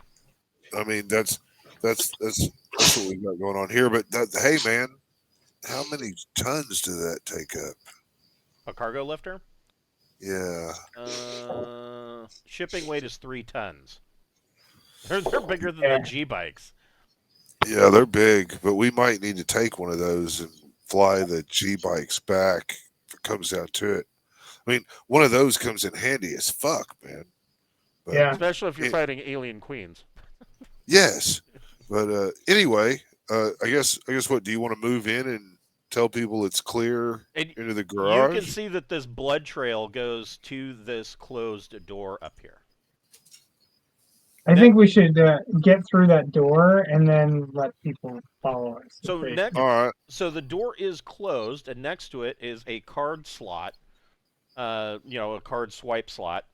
[SPEAKER 3] I mean that's what we got going on here. But hey, man, how many tons does that take up?
[SPEAKER 1] A cargo lifter?
[SPEAKER 3] Yeah.
[SPEAKER 1] Shipping weight is 3 tons. They're bigger than the G bikes.
[SPEAKER 3] Yeah, they're big, but we might need to take one of those and fly the G bikes back if it comes down to it. I mean, one of those comes in handy as fuck, man. But,
[SPEAKER 5] Yeah.
[SPEAKER 1] Especially if you're fighting alien queens.
[SPEAKER 3] Yes, but anyway, I guess what do you want to move in and tell people it's clear
[SPEAKER 1] And
[SPEAKER 3] into the garage?
[SPEAKER 1] you can see that this blood trail goes to this closed door up here.
[SPEAKER 5] I think we should get through that door and then let people follow us.
[SPEAKER 1] So
[SPEAKER 5] if they-
[SPEAKER 3] All right.
[SPEAKER 1] So the door is closed, and next to it is a card slot. A card swipe slot.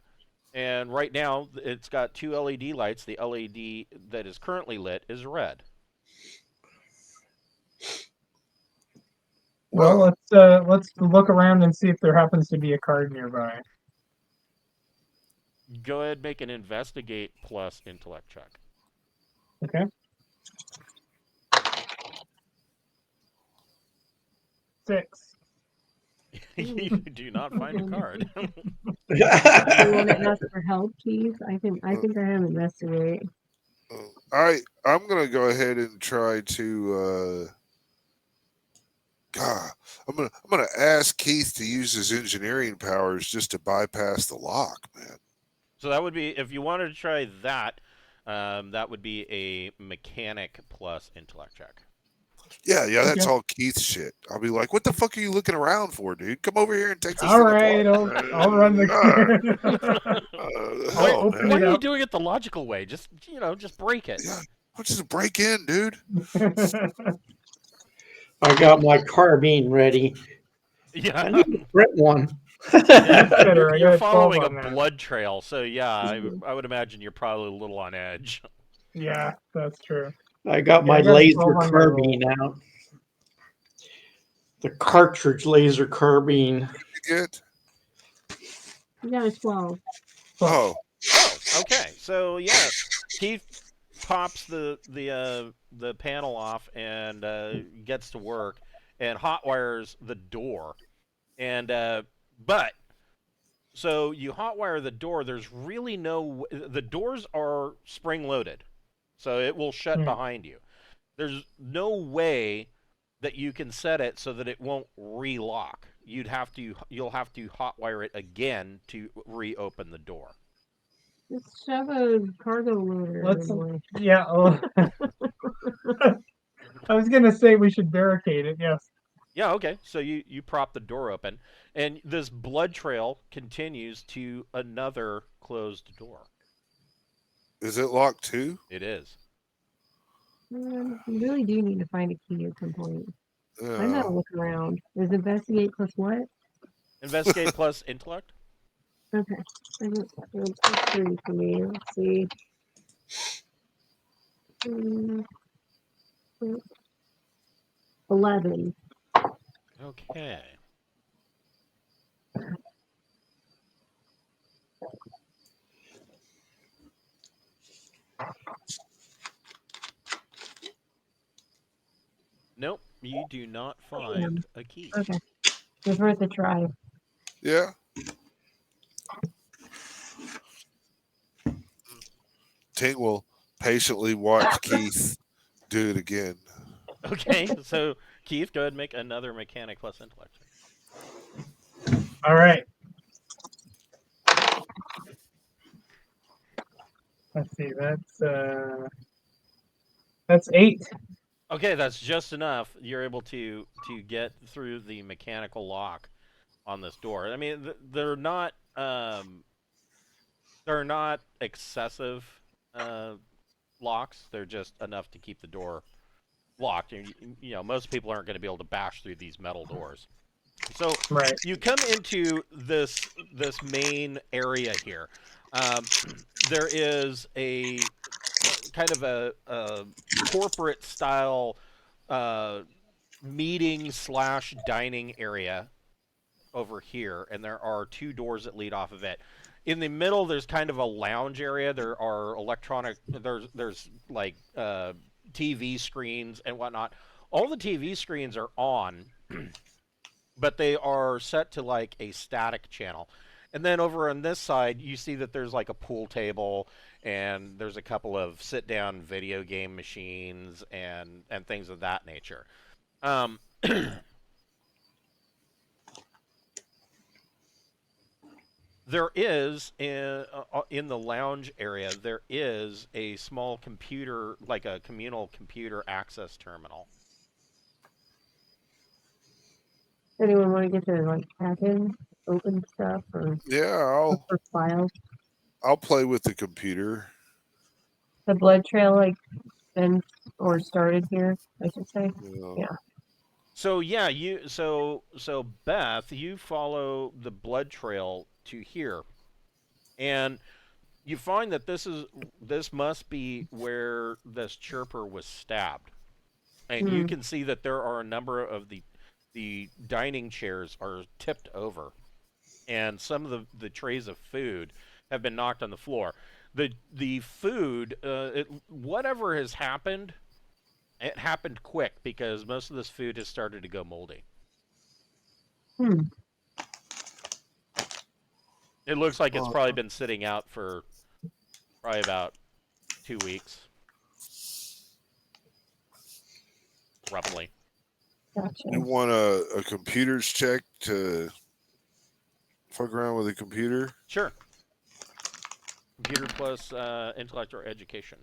[SPEAKER 1] And right now, it's got 2 LED lights. The LED that is currently lit is red.
[SPEAKER 5] Well, let's look around and see if there happens to be a card nearby.
[SPEAKER 1] Go ahead, make an investigate plus intellect check.
[SPEAKER 5] Okay. 6.
[SPEAKER 1] You do not find a card.
[SPEAKER 4] Do you want to ask for help, Keith? I think I have investigate.
[SPEAKER 3] All right, I'm gonna go ahead and try to. I'm gonna ask Keith to use his engineering powers just to bypass the lock, man.
[SPEAKER 1] So that would be, if you wanted to try that, that would be a mechanic plus intellect check.
[SPEAKER 3] Yeah, that's
[SPEAKER 5] Okay.
[SPEAKER 3] all Keith shit. I'll be like, what the fuck are you looking around for, dude? Come over here and take this
[SPEAKER 5] All
[SPEAKER 3] thing
[SPEAKER 5] right,
[SPEAKER 3] apart.
[SPEAKER 5] I'll run the.
[SPEAKER 1] Wait,
[SPEAKER 5] open
[SPEAKER 1] why
[SPEAKER 5] it
[SPEAKER 1] are you
[SPEAKER 5] up.
[SPEAKER 1] doing it the logical way? Just break it.
[SPEAKER 3] Yeah, what's just break in, dude?
[SPEAKER 2] I got my carbine ready. I
[SPEAKER 1] Yeah.
[SPEAKER 2] need to print one.
[SPEAKER 5] Consider, I
[SPEAKER 1] You're
[SPEAKER 5] got a 12
[SPEAKER 1] following a
[SPEAKER 5] on that.
[SPEAKER 1] blood trail, so yeah, I would imagine you're probably a little on edge.
[SPEAKER 5] Yeah, that's true.
[SPEAKER 2] I got
[SPEAKER 5] Yeah,
[SPEAKER 2] my
[SPEAKER 5] I got a
[SPEAKER 2] laser
[SPEAKER 5] 12 on my roll.
[SPEAKER 2] carbine out. The cartridge laser carbine.
[SPEAKER 3] You get?
[SPEAKER 4] You got a 12.
[SPEAKER 3] Oh,
[SPEAKER 1] Oh, okay. So yeah, Keith pops the panel off and gets to work and hotwires the door. And but so you hotwire the door. There's really the doors are spring loaded, so it will shut
[SPEAKER 5] Hmm.
[SPEAKER 1] behind you. There's no way that you can set it so that it won't relock. You'll have to hotwire it again to reopen the door.
[SPEAKER 4] Just shove a cargo loader.
[SPEAKER 5] Let's-
[SPEAKER 4] in the way.
[SPEAKER 5] Yeah. I was gonna say we should barricade it. Yes.
[SPEAKER 1] Yeah, okay. So you prop the door open, and this blood trail continues to another closed door.
[SPEAKER 3] is it locked too?
[SPEAKER 1] It is.
[SPEAKER 4] You really do need to find a key at some point. I'm
[SPEAKER 3] Yeah.
[SPEAKER 4] gonna look around. Is investigate plus what?
[SPEAKER 1] Investigate plus intellect.
[SPEAKER 4] Okay. That's 3 for me. Let's see. Hmm, 11.
[SPEAKER 1] Okay. Nope, you do not find a key.
[SPEAKER 4] Okay. It's worth a try.
[SPEAKER 3] Yeah. Ting will patiently watch Keith do it again.
[SPEAKER 1] Okay, so Keith, go ahead and make another mechanic plus intellect.
[SPEAKER 5] All right. Let's see. That's 8.
[SPEAKER 1] Okay, that's just enough. You're able to get through the mechanical lock on this door. I mean, they're not excessive locks. They're just enough to keep the door locked. You know, most people aren't going to be able to bash through these metal doors. So
[SPEAKER 5] Right.
[SPEAKER 1] you come into this main area here. There is a kind of a corporate style meeting / dining area over here, and there are 2 doors that lead off of it. In the middle, there's kind of a lounge area. There are electronic. There's like TV screens and whatnot. All the TV screens are on, but they are set to like a static channel. And then over on this side, you see that there's like a pool table, and there's a couple of sit-down video game machines and things of that nature. There is in the lounge area, there is a small computer, like a communal computer access terminal.
[SPEAKER 4] Anyone want to get to like hack in, open stuff, or
[SPEAKER 3] Yeah,
[SPEAKER 4] look for files?
[SPEAKER 3] I'll play with the computer.
[SPEAKER 4] The blood trail like been or started here, I should say. Yeah.
[SPEAKER 1] So yeah, so Beth, you follow the blood trail to here, and you find that this must be where this chirper was stabbed, and you can see that there are a number of the dining chairs are tipped over, and some of the trays of food have been knocked on the floor. The food, whatever has happened, it happened quick because most of this food has started to go moldy. It looks like it's probably been sitting out for probably about 2 weeks, roughly.
[SPEAKER 4] Gotcha.
[SPEAKER 3] You want a computer's check to fuck around with a computer?
[SPEAKER 1] Sure. Computer plus intellect or education.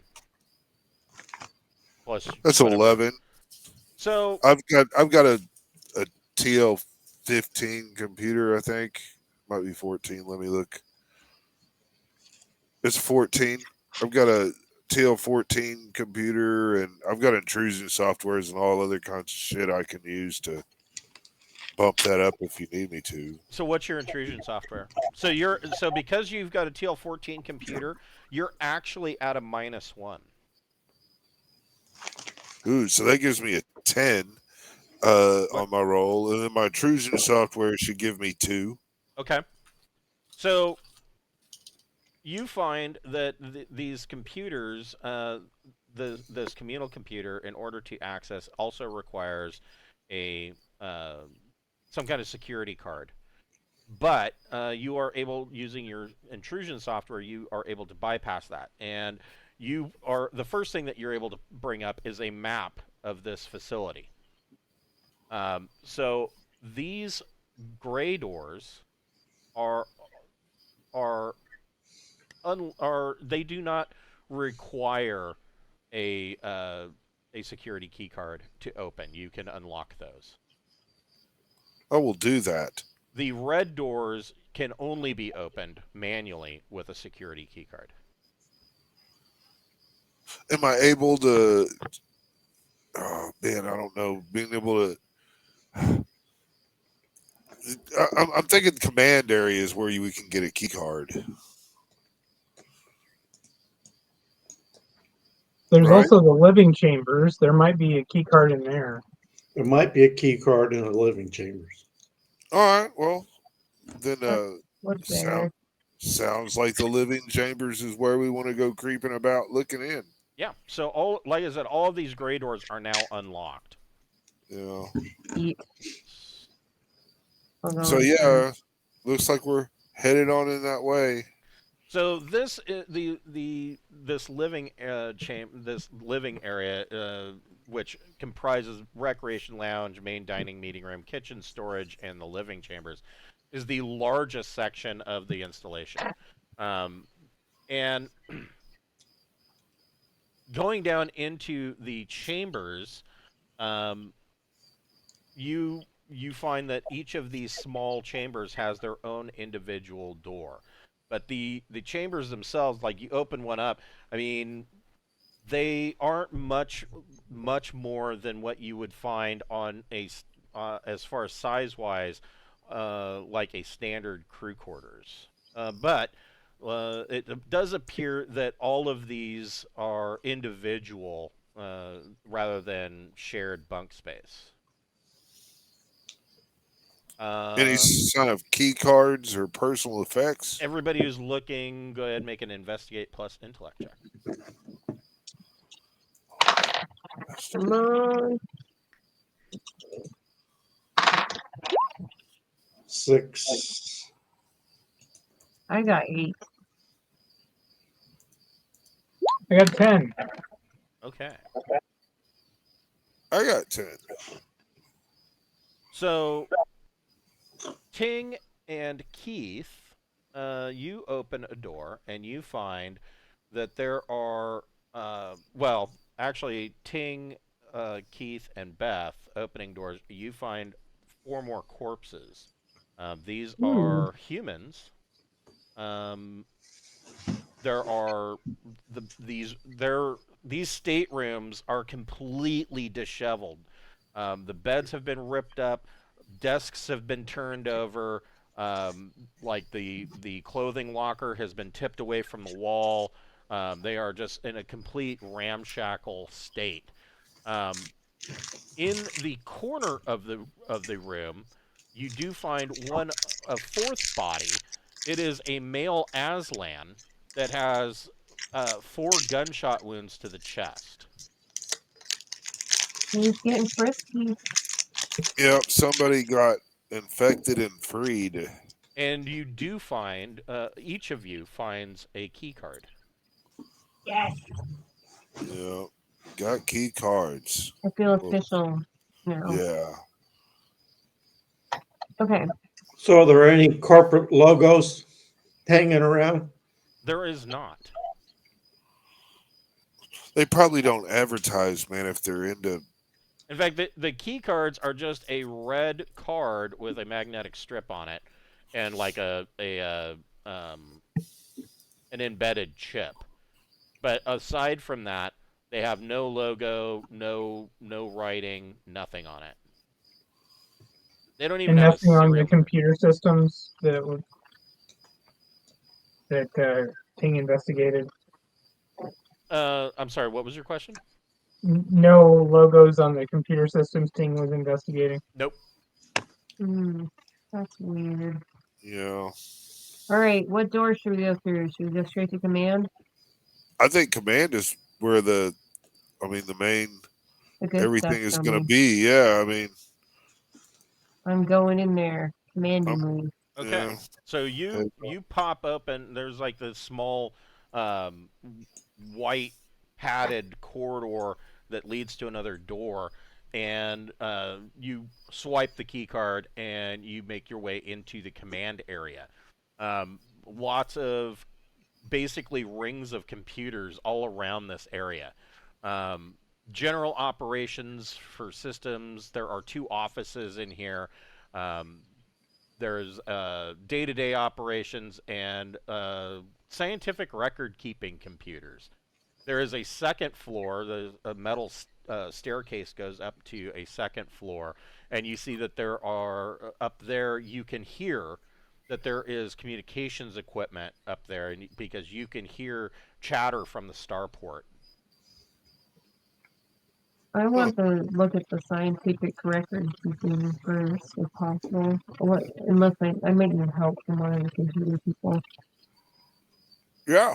[SPEAKER 1] Plus
[SPEAKER 3] That's
[SPEAKER 1] whatever.
[SPEAKER 3] 11.
[SPEAKER 1] So
[SPEAKER 3] I've got a TL15 computer, I think. Might be 14. Let me look. It's 14. I've got a TL14 computer, and I've got intrusion softwares and all other kinds of shit I can use to bump that up if you need me to.
[SPEAKER 1] So what's your intrusion software? So because you've got a TL14 computer, you're actually at a -1.
[SPEAKER 3] Ooh, so that gives me a 10
[SPEAKER 1] What?
[SPEAKER 3] on my roll, and then my intrusion software should give me 2.
[SPEAKER 1] Okay. So you find that these computers, this communal computer, in order to access, also requires a some kind of security card. But you are able, using your intrusion software, you are able to bypass that. And the first thing that you're able to bring up is a map of this facility. So these gray doors are they do not require a security key card to open. You can unlock those.
[SPEAKER 3] I will do that.
[SPEAKER 1] The red doors can only be opened manually with a security key card.
[SPEAKER 3] Am I able to? Oh man, I don't know. Being able to. I'm thinking command areas where we can get a key card.
[SPEAKER 5] There's
[SPEAKER 3] Right.
[SPEAKER 5] also the living chambers. There might be a key card in there.
[SPEAKER 2] There might be a key card in the living chambers.
[SPEAKER 3] All right. Well, then
[SPEAKER 4] What's there?
[SPEAKER 3] sounds like the living chambers is where we want to go creeping about, looking in.
[SPEAKER 1] Yeah. So like I said, all of these gray doors are now unlocked.
[SPEAKER 3] Yeah.
[SPEAKER 4] Eat.
[SPEAKER 3] So yeah, looks like we're headed on in that way.
[SPEAKER 1] So this this living area, which comprises recreation lounge, main dining, meeting room, kitchen, storage, and the living chambers, is the largest section of the installation. And going down into the chambers, you find that each of these small chambers has their own individual door. But the chambers themselves, like you open one up, I mean, they aren't much more than what you would find on as far as size wise, like a standard crew quarters. But it does appear that all of these are individual rather than shared bunk space.
[SPEAKER 3] Any sign of key cards or personal effects?
[SPEAKER 1] Everybody who's looking, go ahead and make an investigate plus intellect check.
[SPEAKER 4] Come on.
[SPEAKER 2] 6.
[SPEAKER 4] I got 8.
[SPEAKER 5] I got 10.
[SPEAKER 1] Okay.
[SPEAKER 3] I got 10.
[SPEAKER 1] So, Ting and Keith, you open a door and you find that there are, well, actually, Ting, Keith, and Beth opening doors. You find 4 more corpses. These are humans. There are these staterooms are completely disheveled. The beds have been ripped up, desks have been turned over, like the clothing locker has been tipped away from the wall. They are just in a complete ramshackle state. In the corner of the room, you do find a 4th body. It is a male Aslan that has 4 gunshot wounds to the chest.
[SPEAKER 4] He's getting frisky.
[SPEAKER 3] Yep, somebody got infected and freed.
[SPEAKER 1] And you do find, each of you finds a key card.
[SPEAKER 4] Yes.
[SPEAKER 3] Yep, got key cards.
[SPEAKER 4] I feel official now.
[SPEAKER 3] Yeah.
[SPEAKER 4] Okay.
[SPEAKER 2] So are there any corporate logos hanging around?
[SPEAKER 1] There is not.
[SPEAKER 3] They probably don't advertise, man, if they're into.
[SPEAKER 1] In fact, the key cards are just a red card with a magnetic strip on it, and like an embedded chip. But aside from that, they have no logo, no writing, nothing on it. They don't even
[SPEAKER 5] And
[SPEAKER 1] have a
[SPEAKER 5] nothing on the
[SPEAKER 1] serial.
[SPEAKER 5] computer systems that Ting investigated.
[SPEAKER 1] I'm sorry. What was your question?
[SPEAKER 5] No logos on the computer systems Ting was investigating.
[SPEAKER 1] Nope.
[SPEAKER 4] That's weird.
[SPEAKER 3] Yeah.
[SPEAKER 4] All right, what door should we go through? Should we go straight to command?
[SPEAKER 3] I think command is where the main
[SPEAKER 4] The good
[SPEAKER 3] everything
[SPEAKER 4] stuff's
[SPEAKER 3] is going to
[SPEAKER 4] coming.
[SPEAKER 3] be. Yeah, I mean,
[SPEAKER 4] I'm going in there, commandingly.
[SPEAKER 1] Okay.
[SPEAKER 3] yeah.
[SPEAKER 1] So you pop open. There's like this small um, white padded corridor that leads to another door, and you swipe the key card and you make your way into the command area. Lots of basically rings of computers all around this area. Um, General operations for systems. There are 2 offices in here. Um, there's day-to-day operations and scientific record-keeping computers. There is a second floor. A metal staircase goes up to a second floor, and you see that there are up there. You can hear that there is communications equipment up there, and because you can hear chatter from the starport.
[SPEAKER 4] I want to look at the scientific record keeping first, if possible. Unless I might need help from one of the computer people.
[SPEAKER 3] Yeah.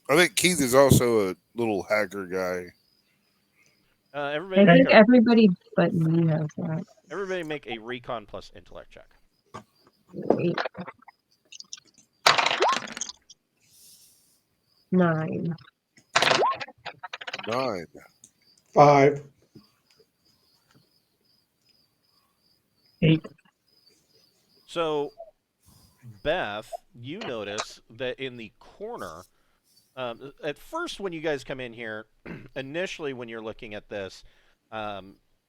[SPEAKER 3] I think Keith is also a little hacker guy.
[SPEAKER 1] Everybody
[SPEAKER 4] I
[SPEAKER 1] make
[SPEAKER 4] think
[SPEAKER 1] a
[SPEAKER 4] everybody but me has that.
[SPEAKER 1] everybody make a recon plus intellect check.
[SPEAKER 4] Wait. 9.
[SPEAKER 3] 9.
[SPEAKER 2] 5.
[SPEAKER 5] 8.
[SPEAKER 1] So, Beth, you notice that in the corner, at first when you guys come in here, initially when you're looking at this,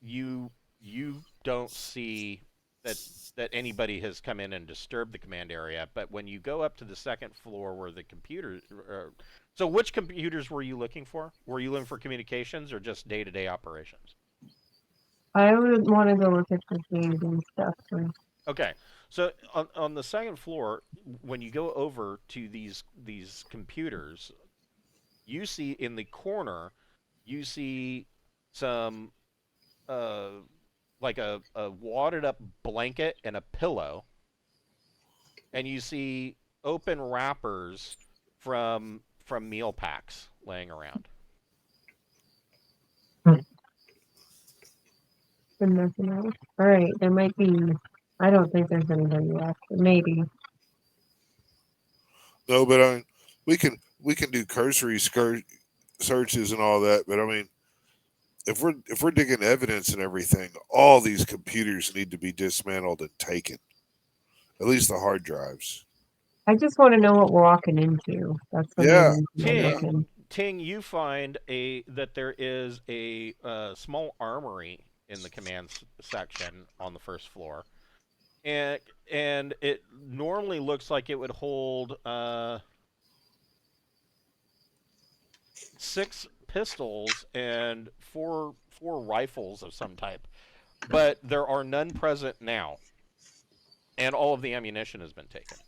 [SPEAKER 1] you don't see that anybody has come in and disturbed the command area. But when you go up to the second floor where the computers, so which computers were you looking for? Were you looking for communications or just day-to-day operations?
[SPEAKER 4] I would want to go look at the games and stuff first.
[SPEAKER 1] Okay, so on the second floor, when you go over to these computers, you see in the corner, you see some like a wadded up blanket and a pillow, and you see open wrappers from meal packs laying around.
[SPEAKER 4] And nothing else. All right, there might be. I don't think there's anybody left. But maybe.
[SPEAKER 3] No, but we can do cursory searches and all that. But I mean, if we're digging evidence and everything, all these computers need to be dismantled and taken. At least the hard drives.
[SPEAKER 4] I just want to know what we're walking into. That's the
[SPEAKER 3] Yeah.
[SPEAKER 4] main reason I'm looking.
[SPEAKER 1] Ting, you find that there is a small armory in the command section on the first floor, and it normally looks like it would hold 6 pistols and four rifles of some type, but there are none present now, and all of the ammunition has been taken.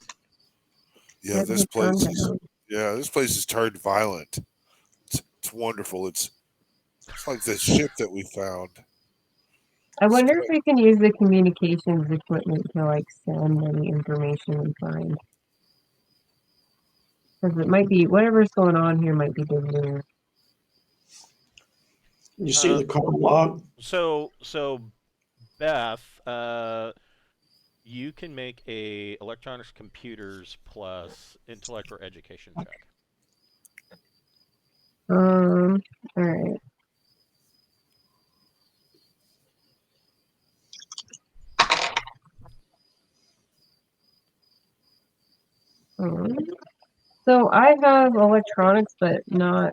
[SPEAKER 3] Yeah, this place is turned violent. It's wonderful. It's like the ship that we found.
[SPEAKER 4] I wonder if we can use the communications equipment to like send any information we find. Because it might be whatever's going on here might be good news.
[SPEAKER 2] You see the call log?
[SPEAKER 1] So Beth, you can make a electronics computers plus intellect or education check.
[SPEAKER 4] All right. So I have electronics, but I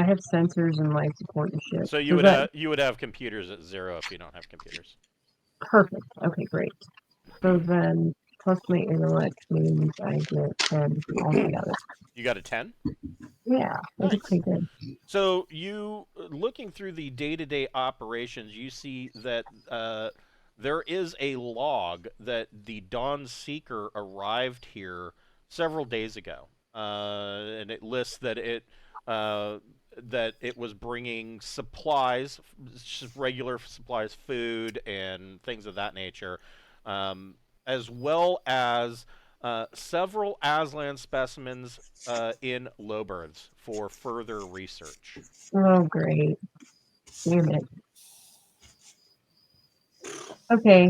[SPEAKER 4] have sensors and life support and shit.
[SPEAKER 1] So you would have computers at 0 if you don't have computers.
[SPEAKER 4] Perfect. Okay, great. So then, plus my intellect means I get 10 altogether.
[SPEAKER 1] You got a 10?
[SPEAKER 4] Yeah, that's
[SPEAKER 1] Nice.
[SPEAKER 4] pretty good.
[SPEAKER 1] So you looking through the day-to-day operations, you see that there is a log that the Dawnseeker arrived here several days ago, and it lists that it was bringing supplies, just regular supplies, food and things of that nature, as well as several Aslan specimens in lowbirds for further research.
[SPEAKER 4] Oh, great. Damn it. Okay.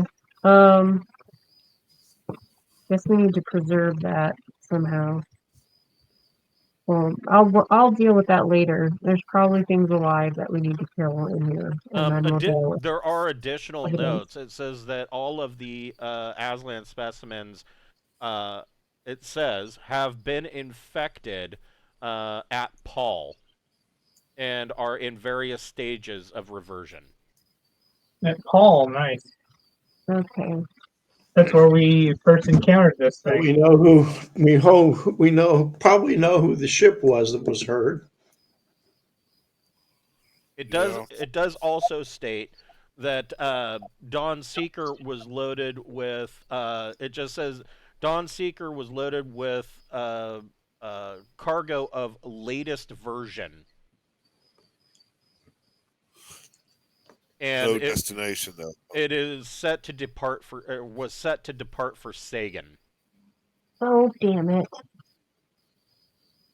[SPEAKER 4] Guess we need to preserve that somehow. Well, I'll deal with that later. There's probably things alive that we need to kill in here, and then we'll deal with
[SPEAKER 1] There are additional
[SPEAKER 4] what it is.
[SPEAKER 1] notes. It says that all of the Aslan specimens, it says, have been infected at Paul and are in various stages of reversion.
[SPEAKER 5] That Paul, nice.
[SPEAKER 4] Okay.
[SPEAKER 5] That's where we first encountered this thing.
[SPEAKER 2] We probably know who the ship was that was hurt.
[SPEAKER 1] It does.
[SPEAKER 3] Yeah.
[SPEAKER 1] It does also state that Dawnseeker was loaded with. It just says Dawnseeker was loaded with cargo of latest version. And
[SPEAKER 3] No destination though.
[SPEAKER 1] it is set to depart for. Was set to depart for Sagan.
[SPEAKER 4] Oh, damn it.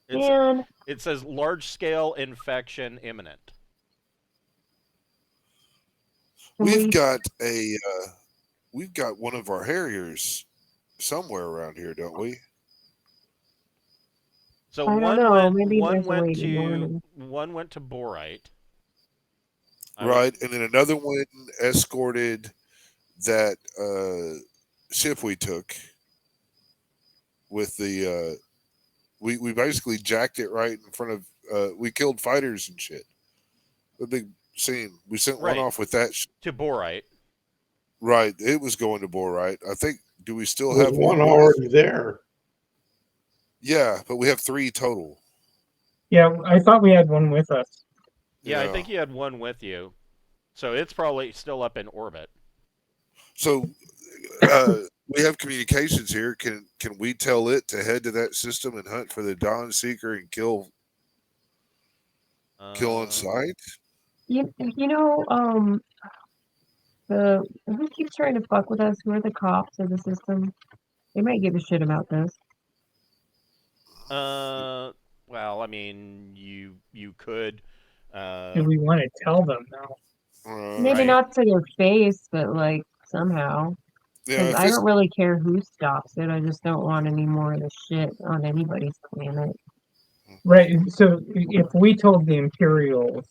[SPEAKER 4] Man.
[SPEAKER 1] It says large scale infection imminent.
[SPEAKER 3] We've got one of our Harriers somewhere around here, don't we?
[SPEAKER 1] So
[SPEAKER 4] I don't know. Maybe
[SPEAKER 1] one
[SPEAKER 4] there's a way
[SPEAKER 1] went
[SPEAKER 4] to
[SPEAKER 1] to
[SPEAKER 4] warn
[SPEAKER 1] one went to Borite.
[SPEAKER 3] Right, and then another one escorted that ship we took with the we basically jacked it right in front of we killed fighters and shit. A big scene. We sent one
[SPEAKER 1] Right.
[SPEAKER 3] off with that
[SPEAKER 1] To Borite.
[SPEAKER 3] right. It was going to Borite. I think. Do we still
[SPEAKER 2] There's
[SPEAKER 3] have
[SPEAKER 2] one
[SPEAKER 3] with us?
[SPEAKER 2] already there.
[SPEAKER 3] Yeah, but we have 3 total.
[SPEAKER 5] Yeah, I thought we had one with us.
[SPEAKER 1] Yeah, I think you had one with you. So it's probably still up in orbit.
[SPEAKER 3] So we have communications here. Can we tell it to head to that system and hunt for the Dawnseeker and kill on sight?
[SPEAKER 4] You know, who keeps trying to fuck with us? Who are the cops of the system? They might give a shit about this.
[SPEAKER 1] Well, I mean, you could.
[SPEAKER 5] Do we want to tell them now?
[SPEAKER 4] Maybe
[SPEAKER 1] Right.
[SPEAKER 4] not to their face, but like somehow.
[SPEAKER 3] Yeah,
[SPEAKER 4] Because
[SPEAKER 3] if
[SPEAKER 4] I
[SPEAKER 3] it's-
[SPEAKER 4] don't really care who stops it. I just don't want any more of the shit on anybody's planet.
[SPEAKER 5] Right. So if we told the Imperials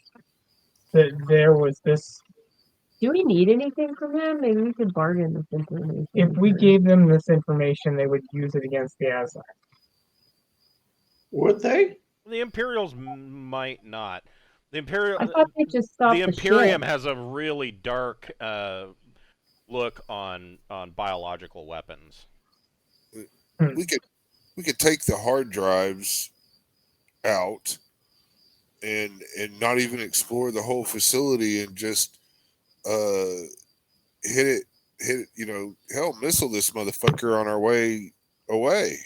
[SPEAKER 5] that there was this,
[SPEAKER 4] Do we need anything from them? Maybe we could bargain this information.
[SPEAKER 5] if we gave them this information, they would use it against the Aslan.
[SPEAKER 2] Would they?
[SPEAKER 1] The Imperials might not. The Imperial.
[SPEAKER 4] I thought they just stopped
[SPEAKER 1] The
[SPEAKER 4] the
[SPEAKER 1] Imperium
[SPEAKER 4] shit.
[SPEAKER 1] has a really dark look on biological weapons.
[SPEAKER 3] we could take the hard drives out and not even explore the whole facility and just hit it, hell, missile this motherfucker on our way away.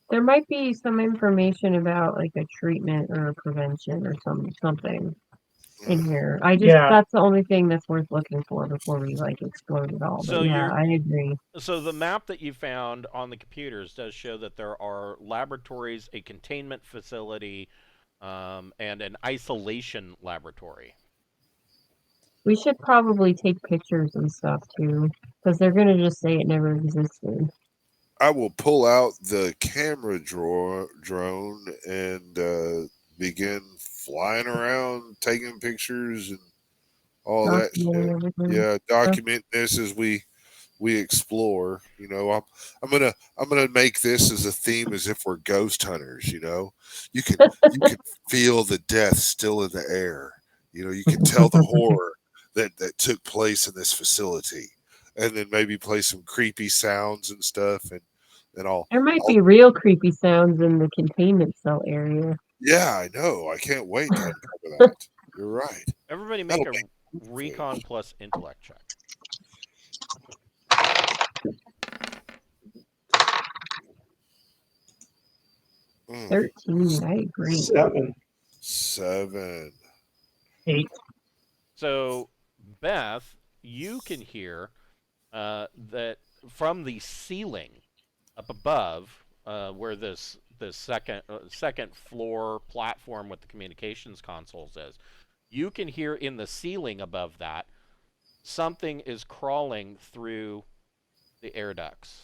[SPEAKER 4] There might be some information about like a treatment or a prevention or something in here. That's the only thing that's worth looking for before we like explode it all.
[SPEAKER 1] So
[SPEAKER 4] But yeah, I agree.
[SPEAKER 1] So the map that you found on the computers does show that there are laboratories, a containment facility, and an isolation laboratory.
[SPEAKER 4] We should probably take pictures and stuff too, because they're gonna just say it never existed.
[SPEAKER 3] I will pull out the camera drone and begin flying around, taking pictures and all that shit.
[SPEAKER 4] Everything.
[SPEAKER 3] Yeah, document this as we explore. I'm gonna make this as a theme as if we're ghost hunters. You can feel the death still in the air. You can tell the horror that took place in this facility, and then maybe play some creepy sounds and stuff, and all.
[SPEAKER 4] There might be real creepy sounds in the containment cell area.
[SPEAKER 3] Yeah, I know. I can't wait to uncover that. You're right.
[SPEAKER 1] Everybody make a recon plus intellect check.
[SPEAKER 4] 13. I agree.
[SPEAKER 2] 7.
[SPEAKER 3] 7.
[SPEAKER 5] 8.
[SPEAKER 1] So, Beth, you can hear that from the ceiling up above, where this second floor platform with the communications consoles is, you can hear in the ceiling above that something is crawling through the air ducts,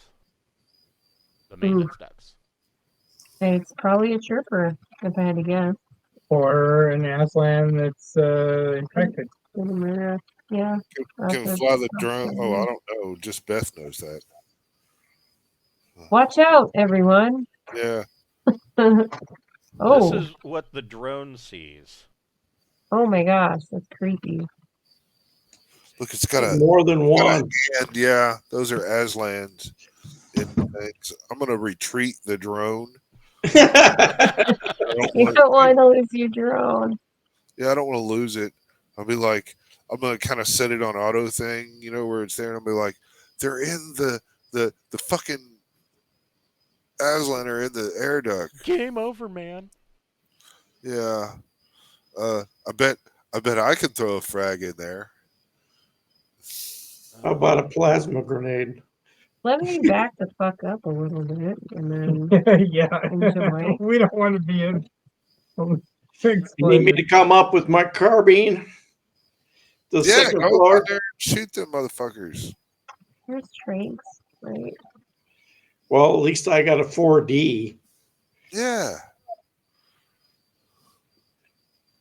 [SPEAKER 1] the maintenance ducts.
[SPEAKER 4] It's probably a chirper, if I had to guess.
[SPEAKER 5] Or an Aslan that's infected.
[SPEAKER 4] Yeah.
[SPEAKER 3] Can fly the drone. Oh, I don't know. Just Beth knows that.
[SPEAKER 4] Watch out, everyone.
[SPEAKER 3] Yeah.
[SPEAKER 4] Oh.
[SPEAKER 1] This is what the drone sees.
[SPEAKER 4] Oh my gosh, that's creepy.
[SPEAKER 3] Look, it's got a
[SPEAKER 2] More than one.
[SPEAKER 3] hand. Yeah, those are Aslans. I'm gonna retreat the drone.
[SPEAKER 4] You don't want to lose your drone.
[SPEAKER 3] Yeah, I don't want to lose it. I'll be like, I'm gonna kind of set it on auto thing, where it's there, and I'll be like, they're in the fucking Aslan are in the air duct.
[SPEAKER 1] Game over, man.
[SPEAKER 3] Yeah. I bet I can throw a frag in there.
[SPEAKER 2] How about a plasma grenade?
[SPEAKER 4] Let me back the fuck up a little bit, and then
[SPEAKER 5] Yeah.
[SPEAKER 4] enjoy.
[SPEAKER 5] We don't want to be in.
[SPEAKER 2] You need me to come up with my carbine? The
[SPEAKER 3] Yeah,
[SPEAKER 2] second
[SPEAKER 3] go
[SPEAKER 2] floor.
[SPEAKER 3] out there and shoot them motherfuckers.
[SPEAKER 4] Here's Tranks, right?
[SPEAKER 2] Well, at least I got a 4D.
[SPEAKER 3] Yeah.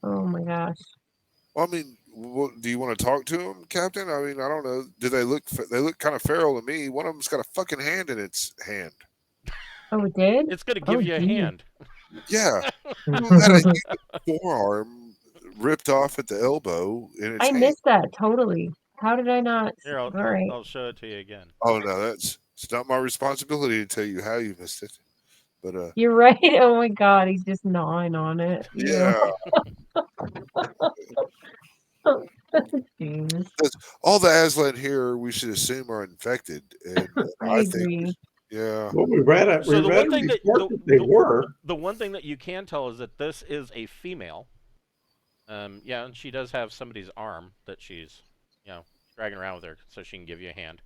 [SPEAKER 4] Oh my gosh.
[SPEAKER 3] Well, I mean, do you want to talk to them, Captain? I mean, I don't know. Do they look? They look kind of feral to me. One of them's got a fucking hand in its hand.
[SPEAKER 4] Oh, it did?
[SPEAKER 1] It's going to give you a hand.
[SPEAKER 3] Yeah. Well, had a forearm ripped off at the elbow in its
[SPEAKER 4] I
[SPEAKER 3] hand.
[SPEAKER 4] missed that totally. How did I not?
[SPEAKER 1] Here,
[SPEAKER 4] All right.
[SPEAKER 1] I'll show it to you again.
[SPEAKER 3] Oh no, it's not my responsibility to tell you how you missed it. But
[SPEAKER 4] You're right. Oh my god, he's just gnawing on it.
[SPEAKER 3] yeah.
[SPEAKER 4] Jeez.
[SPEAKER 3] All the Aslan here, we should assume, are infected. And
[SPEAKER 4] I agree.
[SPEAKER 3] think, yeah.
[SPEAKER 2] Well, we read it.
[SPEAKER 1] So
[SPEAKER 2] We read a report that they were.
[SPEAKER 1] The one thing that you can tell is that this is a female. Yeah, and she does have somebody's arm that she's, dragging around with her so she can give you a hand.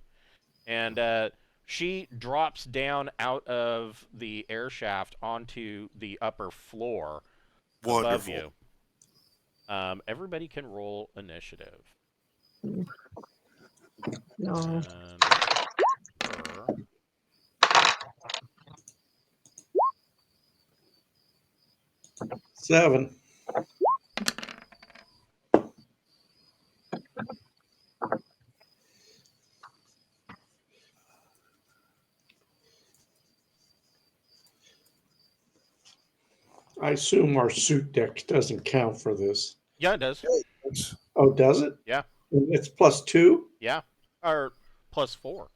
[SPEAKER 1] And she drops down out of the air shaft onto the upper floor above
[SPEAKER 3] Wonderful.
[SPEAKER 1] you. Everybody can roll initiative.
[SPEAKER 4] No.
[SPEAKER 1] And her.
[SPEAKER 2] Seven. I assume our suit deck doesn't count for this.
[SPEAKER 1] Yeah, it does.
[SPEAKER 2] Oh, does it?
[SPEAKER 1] Yeah.
[SPEAKER 2] It's +2?
[SPEAKER 1] Yeah. Or +4.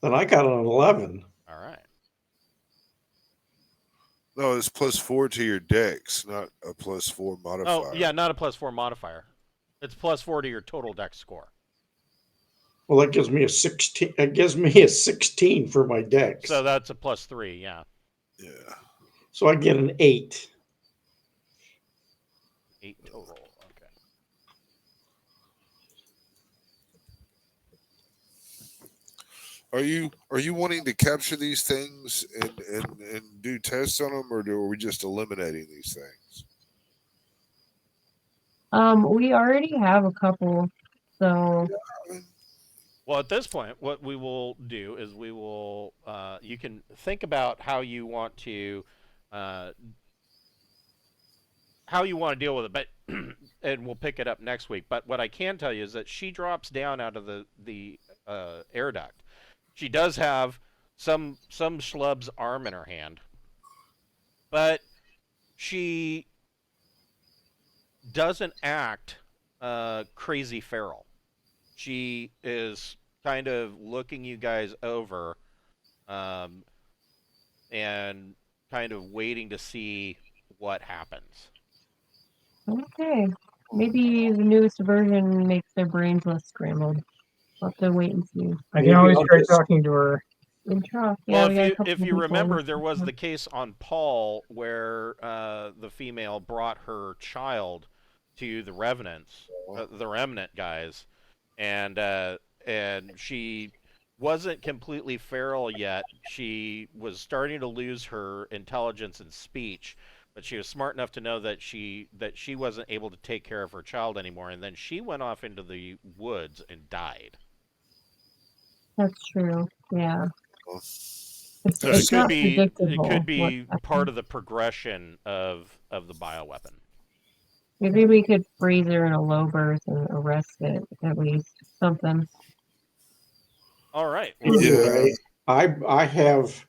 [SPEAKER 2] Then I got an 11.
[SPEAKER 1] All right.
[SPEAKER 3] No, it's +4 to your dex, not a +4 modifier.
[SPEAKER 1] Oh, yeah, not a +4 modifier. It's +4 to your total dex score.
[SPEAKER 2] Well, that gives me a 16. It gives me a 16 for my dex.
[SPEAKER 1] So that's a +3, yeah.
[SPEAKER 3] Yeah.
[SPEAKER 2] So I get an 8.
[SPEAKER 1] 8 total. Okay.
[SPEAKER 3] Are you wanting to capture these things and do tests on them, or are we just eliminating these things?
[SPEAKER 4] We already have a couple, so
[SPEAKER 1] Well, at this point, what we will do is we will. You can think about how you want to deal with it, but and we'll pick it up next week. But what I can tell you is that she drops down out of the air duct. She does have some schlub's arm in her hand, but she doesn't act crazy feral. She is kind of looking you guys over, and kind of waiting to see what happens.
[SPEAKER 4] okay. Maybe the newest version makes their brains less scrambled. We'll have to wait and see.
[SPEAKER 5] I can
[SPEAKER 2] Maybe
[SPEAKER 5] always
[SPEAKER 2] I'll
[SPEAKER 5] try
[SPEAKER 2] just-
[SPEAKER 5] talking to her.
[SPEAKER 4] In Trough, yeah,
[SPEAKER 1] Well,
[SPEAKER 4] we got a
[SPEAKER 1] if
[SPEAKER 4] couple
[SPEAKER 1] you
[SPEAKER 4] people.
[SPEAKER 1] remember, there was the case on Paul where the female brought her child to the Revenants, the Remnant guys, and she wasn't completely feral yet. She was starting to lose her intelligence and speech, but she was smart enough to know that she wasn't able to take care of her child anymore, and then she went off into the woods and died.
[SPEAKER 4] That's true. Yeah. It's,
[SPEAKER 1] So
[SPEAKER 4] it's
[SPEAKER 1] it could
[SPEAKER 4] not
[SPEAKER 1] be
[SPEAKER 4] predictable. what's
[SPEAKER 1] part
[SPEAKER 4] happening.
[SPEAKER 1] of the progression of the bioweapon.
[SPEAKER 4] Maybe we could freeze her in a low berth and arrest it at least. Something.
[SPEAKER 1] All right.
[SPEAKER 2] Anyway, I have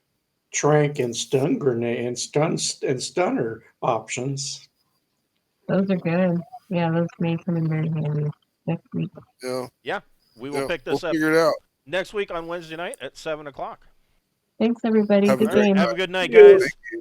[SPEAKER 2] trank and stun grenade and stunner options.
[SPEAKER 4] Those are good. Yeah, those may come in very handy next week.
[SPEAKER 1] Yeah, we will pick this
[SPEAKER 3] we'll
[SPEAKER 1] up
[SPEAKER 3] figure it out.
[SPEAKER 1] next week on Wednesday night at 7:00.
[SPEAKER 4] Thanks, everybody.
[SPEAKER 3] Have a
[SPEAKER 4] Good
[SPEAKER 3] great
[SPEAKER 4] game.
[SPEAKER 1] Have a good night,
[SPEAKER 2] Yes.
[SPEAKER 1] guys.
[SPEAKER 3] Thank you.